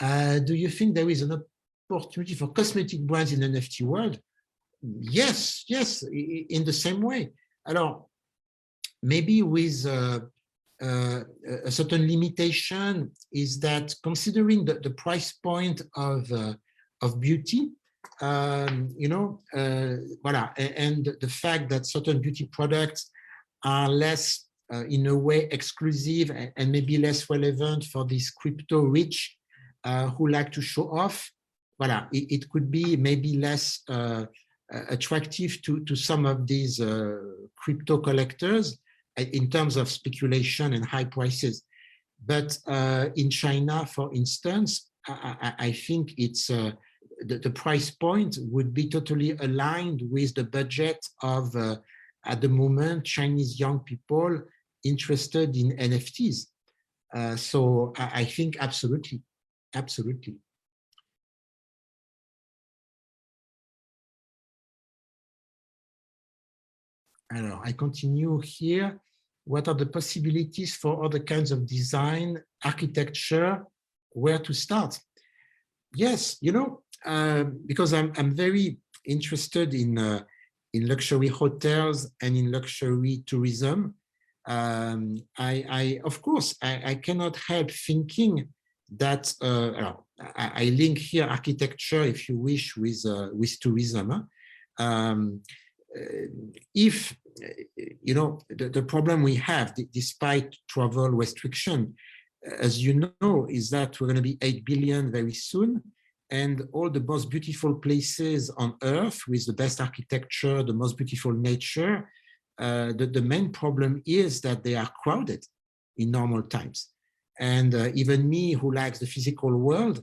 Do you think there is an opportunity for cosmetic brands in the NFT world? Yes, yes, in the same way. Alors, maybe with a certain limitation is that considering the price point of beauty, you know, voilà, and the fact that certain beauty products are less, in a way, exclusive and maybe less relevant for these crypto rich who like to show off, voilà, it could be maybe less attractive to some of these crypto collectors in terms of speculation and high prices. But in China, for instance, I think it's the price point would be totally aligned with the budget of, at the moment, Chinese young people interested in NFTs. So I think absolutely, absolutely. Alors, I continue here. What are the possibilities for other kinds of design, architecture, where to start? Yes, you know, because I'm very interested in luxury hotels and in luxury tourism. Of course, I cannot help thinking that I link here architecture, if you wish, with tourism. If you know the problem we have, despite travel restriction, as you know, is that we're going to be 8 billion very soon, and all the most beautiful places on earth with the best architecture, the most beautiful nature, the main problem is that they are crowded in normal times. And even me, who likes the physical world,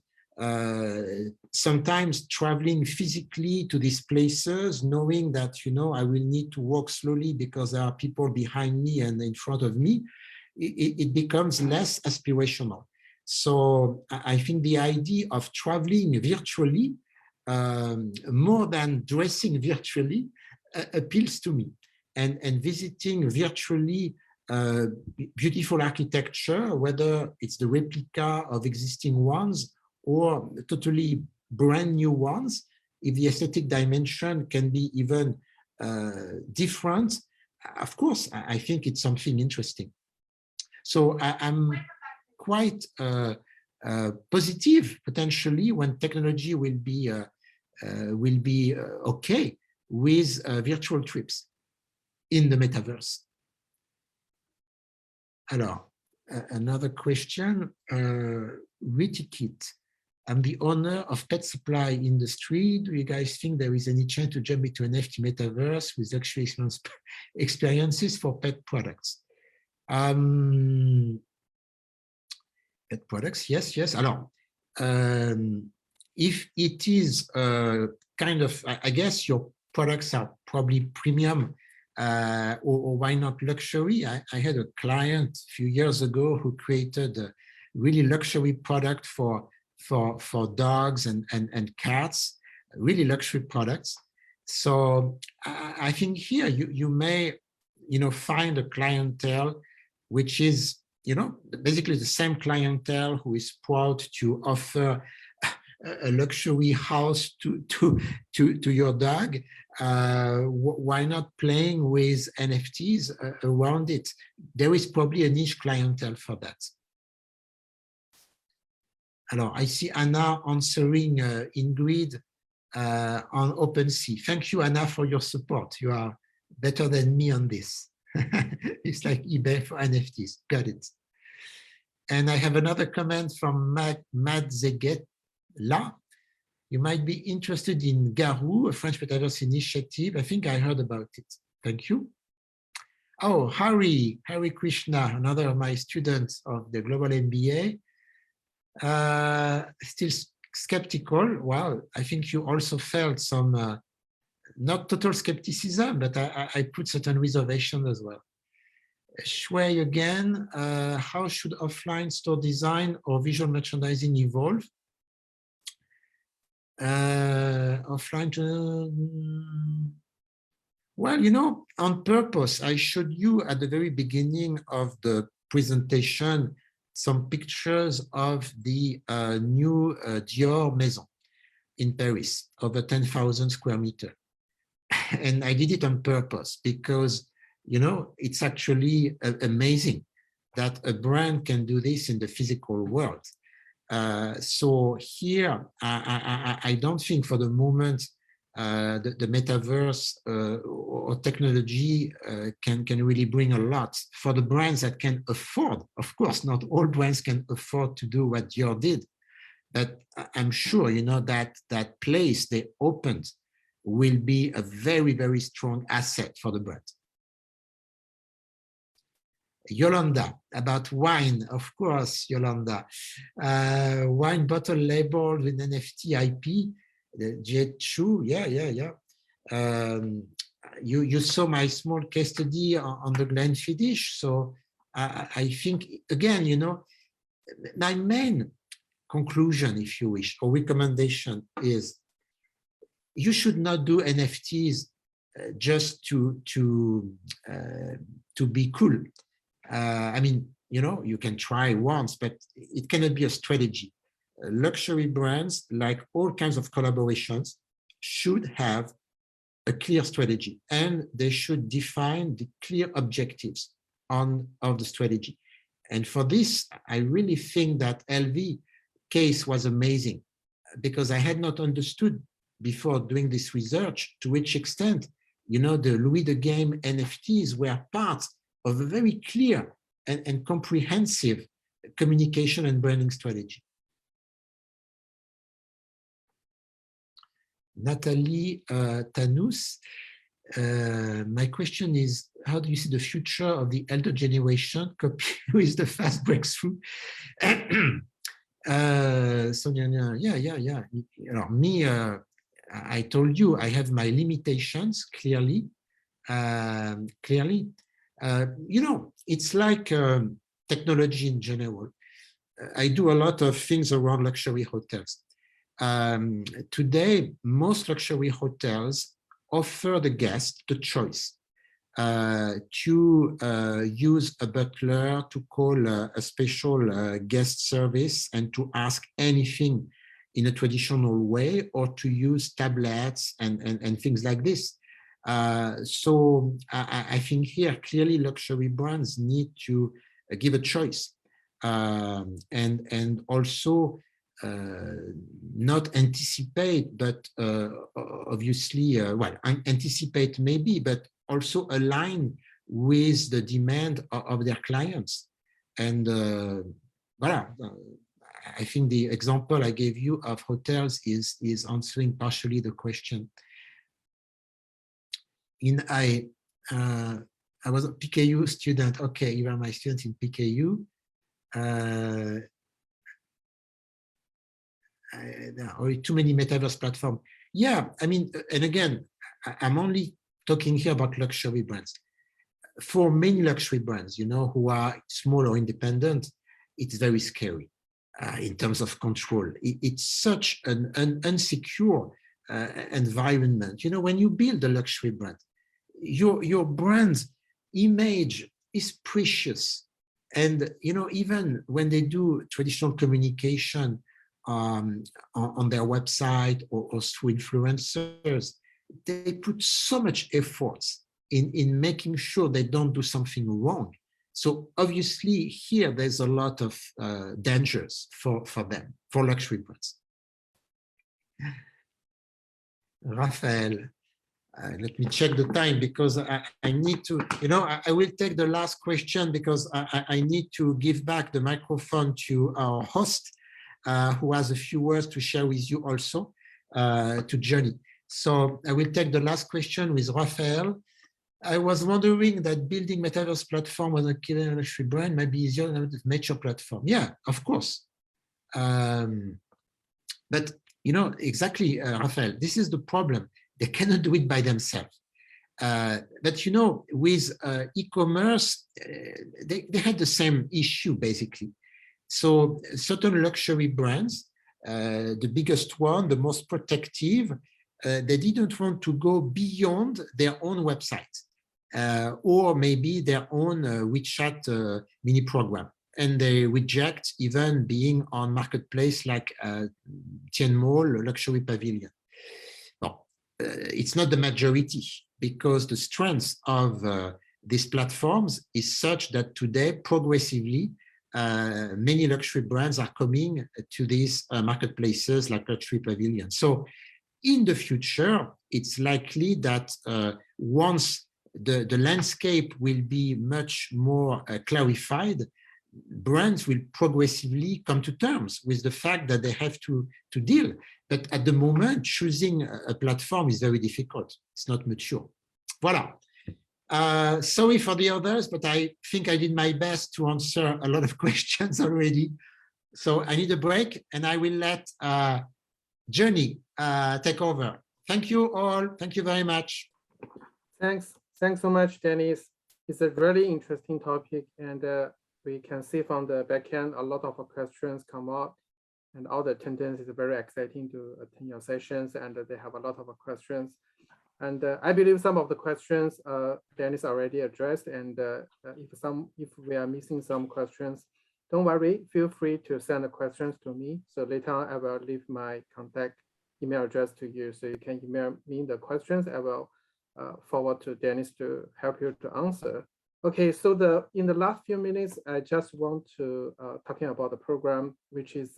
sometimes traveling physically to these places, knowing that, you know, I will need to walk slowly because there are people behind me and in front of me, it becomes less aspirational. So I think the idea of traveling virtually more than dressing virtually appeals to me. And visiting virtually beautiful architecture, whether it's the replica of existing ones or totally brand new ones, if the aesthetic dimension can be even different, of course, I think it's something interesting. So I'm quite positive potentially when technology will be okay with virtual trips in the metaverse. Alors, another question, Ritikit. I'm the owner of pet supply industry. Do you guys think there is any chance to jump into an NFT metaverse with luxury experiences for pet products? Pet products, yes. Alors, if it is kind of, I guess your products are probably premium, or why not luxury? I had a client a few years ago who created a really luxury product for dogs and cats, really luxury products. So I think here you may, find a clientele which is, basically the same clientele who is proud to offer a luxury house to your dog. Why not playing with NFTs around it? There is probably a niche clientele for that. Alors, I see Anna answering Ingrid on OpenSea. Thank you, Anna, for your support. You are better than me on this. It's like eBay for NFTs. Got it. And I have another comment from Matt Zeget. La, you might be interested in Garou, a French metaverse initiative. I think I heard about it. Thank you. Oh, Hari Krishna, another of my students of the Global MBA. Still skeptical. Well, I think you also felt some, not total skepticism, but I put certain reservation as well. Shui again, how should offline store design or visual merchandising evolve? Offline well, on purpose, I showed you at the very beginning of the presentation some pictures of the new Dior Maison in Paris, over 10,000 square meters. And I did it on purpose because, it's actually amazing that a brand can do this in the physical world. So here, I don't think for the moment the metaverse or technology can really bring a lot for the brands that can afford. Of course, not all brands can afford to do what Dior did, but I'm sure that place they opened will be a very, very strong asset for the brand. Yolanda, about wine, of course, Yolanda. Wine bottle labeled with NFT IP, the Jet Shoe, yeah. You saw my small case study on the Glenfiddich, so I think, again, my main conclusion, if you wish, or recommendation is you should not do NFTs just to be cool. I mean, you can try once, but it cannot be a strategy. Luxury brands, like all kinds of collaborations, should have a clear strategy, and they should define the clear objectives of the strategy. And for this, I really think that LV case was amazing, because I had not understood before doing this research to which extent, the Louis the Game NFTs were part of a very clear and comprehensive communication and branding strategy. Nathalie Tanous, my question is, how do you see the future of the elder generation copy with the fast breakthrough? Sonia, yeah. Me, I told you I have my limitations clearly. It's like technology in general. I do a lot of things around luxury hotels. Today, most luxury hotels offer the guest the choice to use a butler, to call a special guest service and to ask anything in a traditional way, or to use tablets and things like this. So I think here clearly luxury brands need to give a choice and also not anticipate, but obviously, well, anticipate maybe, but also align with the demand of their clients. And voilà, I think the example I gave you of hotels is answering partially the question. I was a PKU student. Okay, you are my student in PKU. There are too many metaverse platforms. Yeah, I mean, and again, I'm only talking here about luxury brands. For many luxury brands, you know, who are small or independent, it's very scary in terms of control. It's such an unsecure environment. You know, when you build a luxury brand, your brand image is precious. And, you know, even when they do traditional communication on their website or through influencers, they put so much effort in making sure they don't do something wrong. So obviously here there's a lot of dangers for them, for luxury brands. Raphael, let me check the time because I need to, you know, I will take the last question because I need to give back the microphone to our host who has a few words to share with you also, to Johnny. So I will take the last question with Raphael. I was wondering that building Metaverse platform was a killer luxury brand might be easier than a mature platform. Yeah, of course. But, you know, exactly, Raphael, this is the problem. They cannot do it by themselves. But, you know, with e-commerce, they had the same issue, basically. So certain luxury brands, the biggest one, the most protective, they didn't want to go beyond their own website or maybe their own WeChat mini program. And they reject even being on marketplace like Tien Mall, Luxury Pavilion. Well, it's not the majority because the strength of these platforms is such that today, progressively, many luxury brands are coming to these marketplaces like Luxury Pavilion. So in the future, it's likely that once the landscape will be much more clarified, brands will progressively come to terms with the fact that they have to deal. But at the moment, choosing a platform is very difficult. It's not mature. Voilà. Sorry for the others, but I think I did my best to answer a lot of questions already. So I need a break and I will let Johnny take over. Thank you all. Thank you very much. Thanks so much, Denis. It's a really interesting topic, and we can see from the back end a lot of questions come up, and all the attendance is very exciting to attend your sessions, and they have a lot of questions. And I believe some of the questions Denis already addressed, and if we are missing some questions, don't worry, feel free to send the questions to me. So later on, I will leave my contact email address to you, so you can email me the questions. I will forward to Denis to help you to answer. Okay, so in the last few minutes, I just want to talking about the program, which is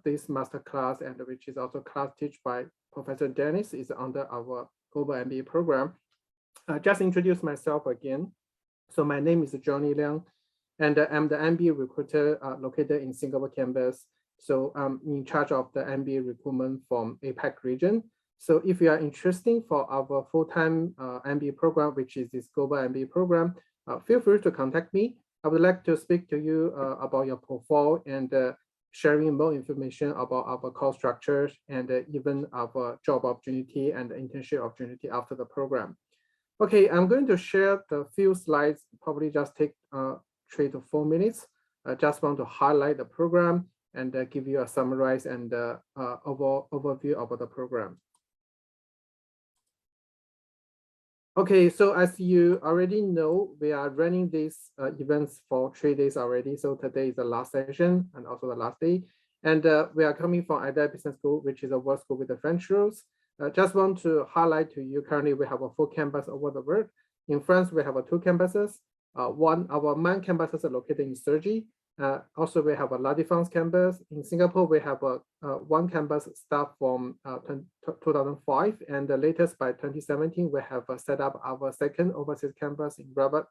this masterclass, and which is also class taught by Professor Denis, is under our Global MBA program. Just introduce myself again. So my name is Johnny Liang, and I'm the MBA recruiter located in Singapore campus. So I'm in charge of the MBA recruitment from APAC region. So if you are interested for our full-time MBA program, which is this Global MBA program, feel free to contact me. I would like to speak to you about your profile and sharing more information about our course structures and even our job opportunity and internship opportunity after the program. Okay, I'm going to share the few slides, probably just take 3 to 4 minutes. I just want to highlight the program and give you a summarize and overview of the program. Okay, so as you already know, we are running these events for 3 days already. So today is the last session and also the last day. And we are coming from Adidas Business School, which is a world school with the French rules. Just want to highlight to you, currently we have a 4 campus over the world. In France, we have 2 campuses. Our main campus is located in Cergy. Also, we have a La Défense campus. In Singapore, we have one campus start from 2005, and the latest by 2017, we have set up our second overseas campus in Rabat,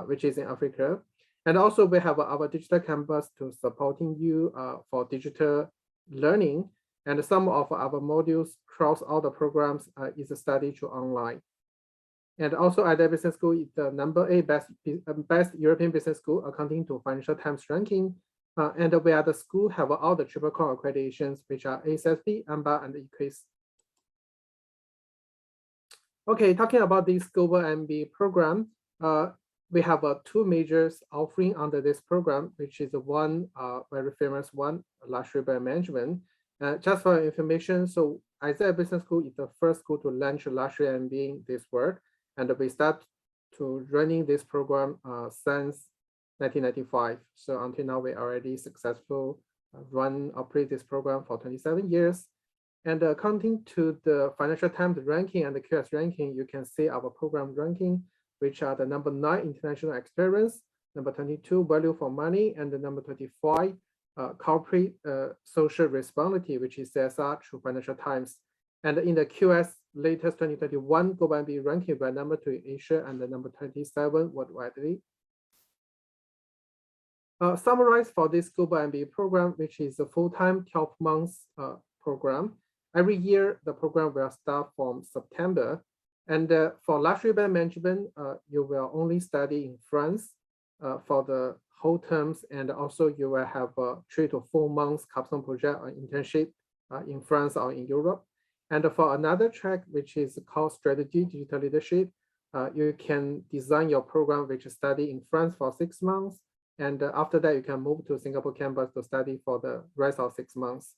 which is in Africa. And also, we have our digital campus to supporting you for digital learning. And some of our modules across all the programs is studied through online. And also, Adidas Business School is the #8 best European business school according to Financial Times ranking. And we are the school have all the triple core accreditations, which are ESSEC, AMBA, and EQUIS. Okay, talking about this global MBA program, we have 2 majors offering under this program, which is one very famous one, luxury brand management. Just for information, so Adidas Business School is the first school to launch luxury MBA in this world. And we start to running this program since 1995. So until now, we already successful operate this program for 27 years. And according to the Financial Times ranking and the QS ranking, you can see our program ranking, which are the #9 international experience, #22 value for money, and the #25 corporate social responsibility, which is CSR through Financial Times. And in the QS latest 2021 global MBA ranking, we are #2 in Asia and the #27 worldwide. Summarize for this global MBA program, which is a full-time 12 months program. Every year, the program will start from September. And for luxury brand management, you will only study in France for the whole terms. And also you will have 3 to 4 months capstone project or internship in France or in Europe. And for another track, which is called strategy, digital leadership, you can design your program, which is study in France for 6 months. And after that, you can move to Singapore campus to study for the rest of 6 months.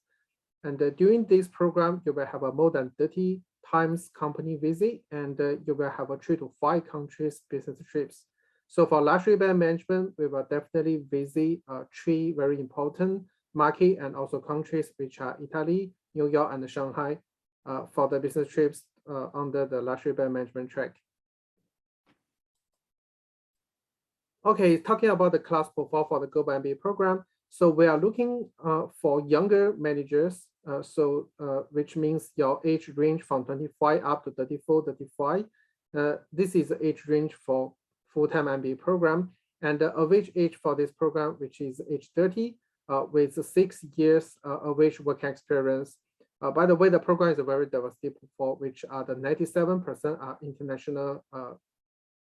And during this program, you will have a more than 30 times company visit, and you will have a 3 to 5 countries business trips. So for luxury brand management, we will definitely visit 3 very important market and also countries, which are Italy, New York, and Shanghai. For the business trips under the luxury brand management track. Okay, talking about the class profile for the global MBA program. So we are looking for younger managers, which means your age range from 25 up to 34, 35. This is the age range for full-time MBA program. And the average age for this program, which is age 30, with 6 years average work experience. By the way, the program is a very diverse for which are the 97% are international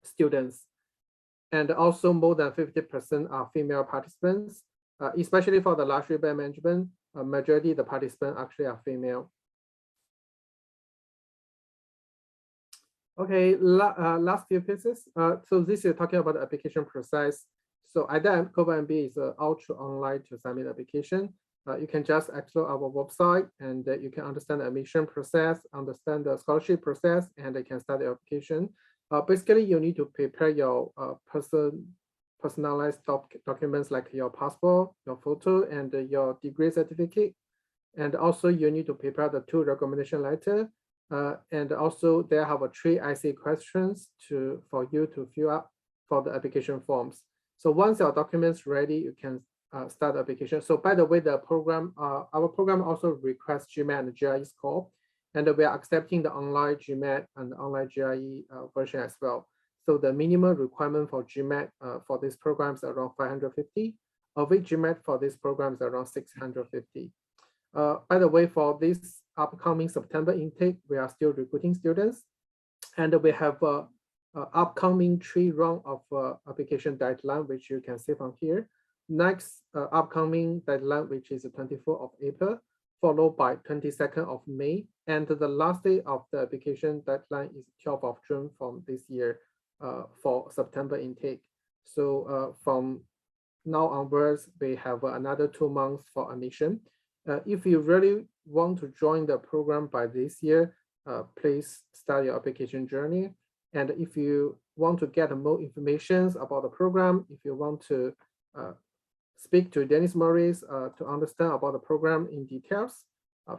students. And also more than 50% are female participants, especially for the luxury brand management, majority of the participants actually are female. Okay, last few pieces. So this is talking about the application process. So Adidas Global MBA is ultra online to submit application. You can just explore our website and you can understand the admission process, understand the scholarship process, and you can start the application. Basically, you need to prepare your personalized documents like your passport, your photo, and your degree certificate. And also you need to prepare the 2 recommendation letter. And also they have 3 IC questions for you to fill up for the application forms. So once your documents ready, you can start the application. So by the way, the program, our program also requests GMAT and GRE score, and we are accepting the online GMAT and online GRE version as well. So the minimum requirement for GMAT for this program is around 550. Of which GMAT for this program is around 650. By the way, for this upcoming September intake, we are still recruiting students, and we have upcoming 3 round of application deadline, which you can see from here. Next upcoming deadline, which is the 24th of April, followed by 22nd of May. And the last day of the application deadline is 12th of June from this year for September intake. So from now onwards, we have another 2 months for admission. If you really want to join the program by this year, please start your application journey. And if you want to get more information about the program, if you want to speak to Denis Morisset to understand about the program in details,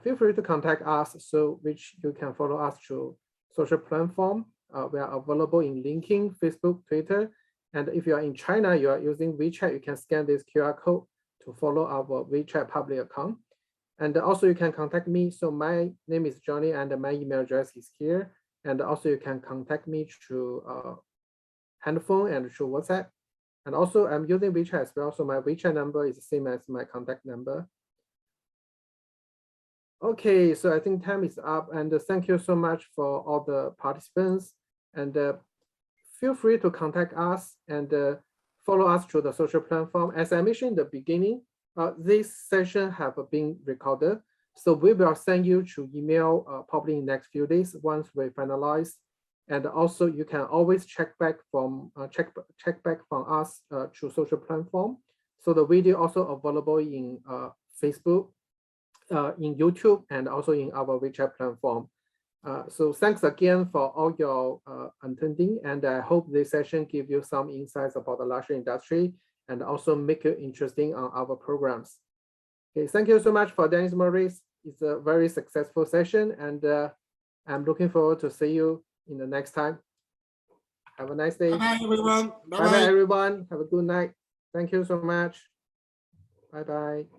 feel free to contact us, so which you can follow us through social platform. We are available in LinkedIn, Facebook, Twitter. And if you are in China, you are using WeChat, you can scan this QR code to follow our WeChat public account. And also you can contact me. So my name is Johnny and my email address is here. And also you can contact me through handphone and through WhatsApp. And also I'm using WeChat as well. So my WeChat number is the same as my contact number. Okay, so I think time is up, and thank you so much for all the participants, and feel free to contact us and follow us through the social platform. As I mentioned in the beginning, this session have been recorded, so we will send you through email probably in the next few days once we finalize. And also you can always check back from us through social platform. So the video also available in Facebook, in YouTube, and also in our WeChat platform. So thanks again for all your attending, and I hope this session give you some insights about the luxury industry and also make it interesting on our programs. Okay, thank you so much for Denis Morisset. It's a very successful session, and I'm looking forward to see you in the next time. Have a nice day. Bye, everyone. Bye, everyone. Have a good night. Thank you so much. Bye-bye.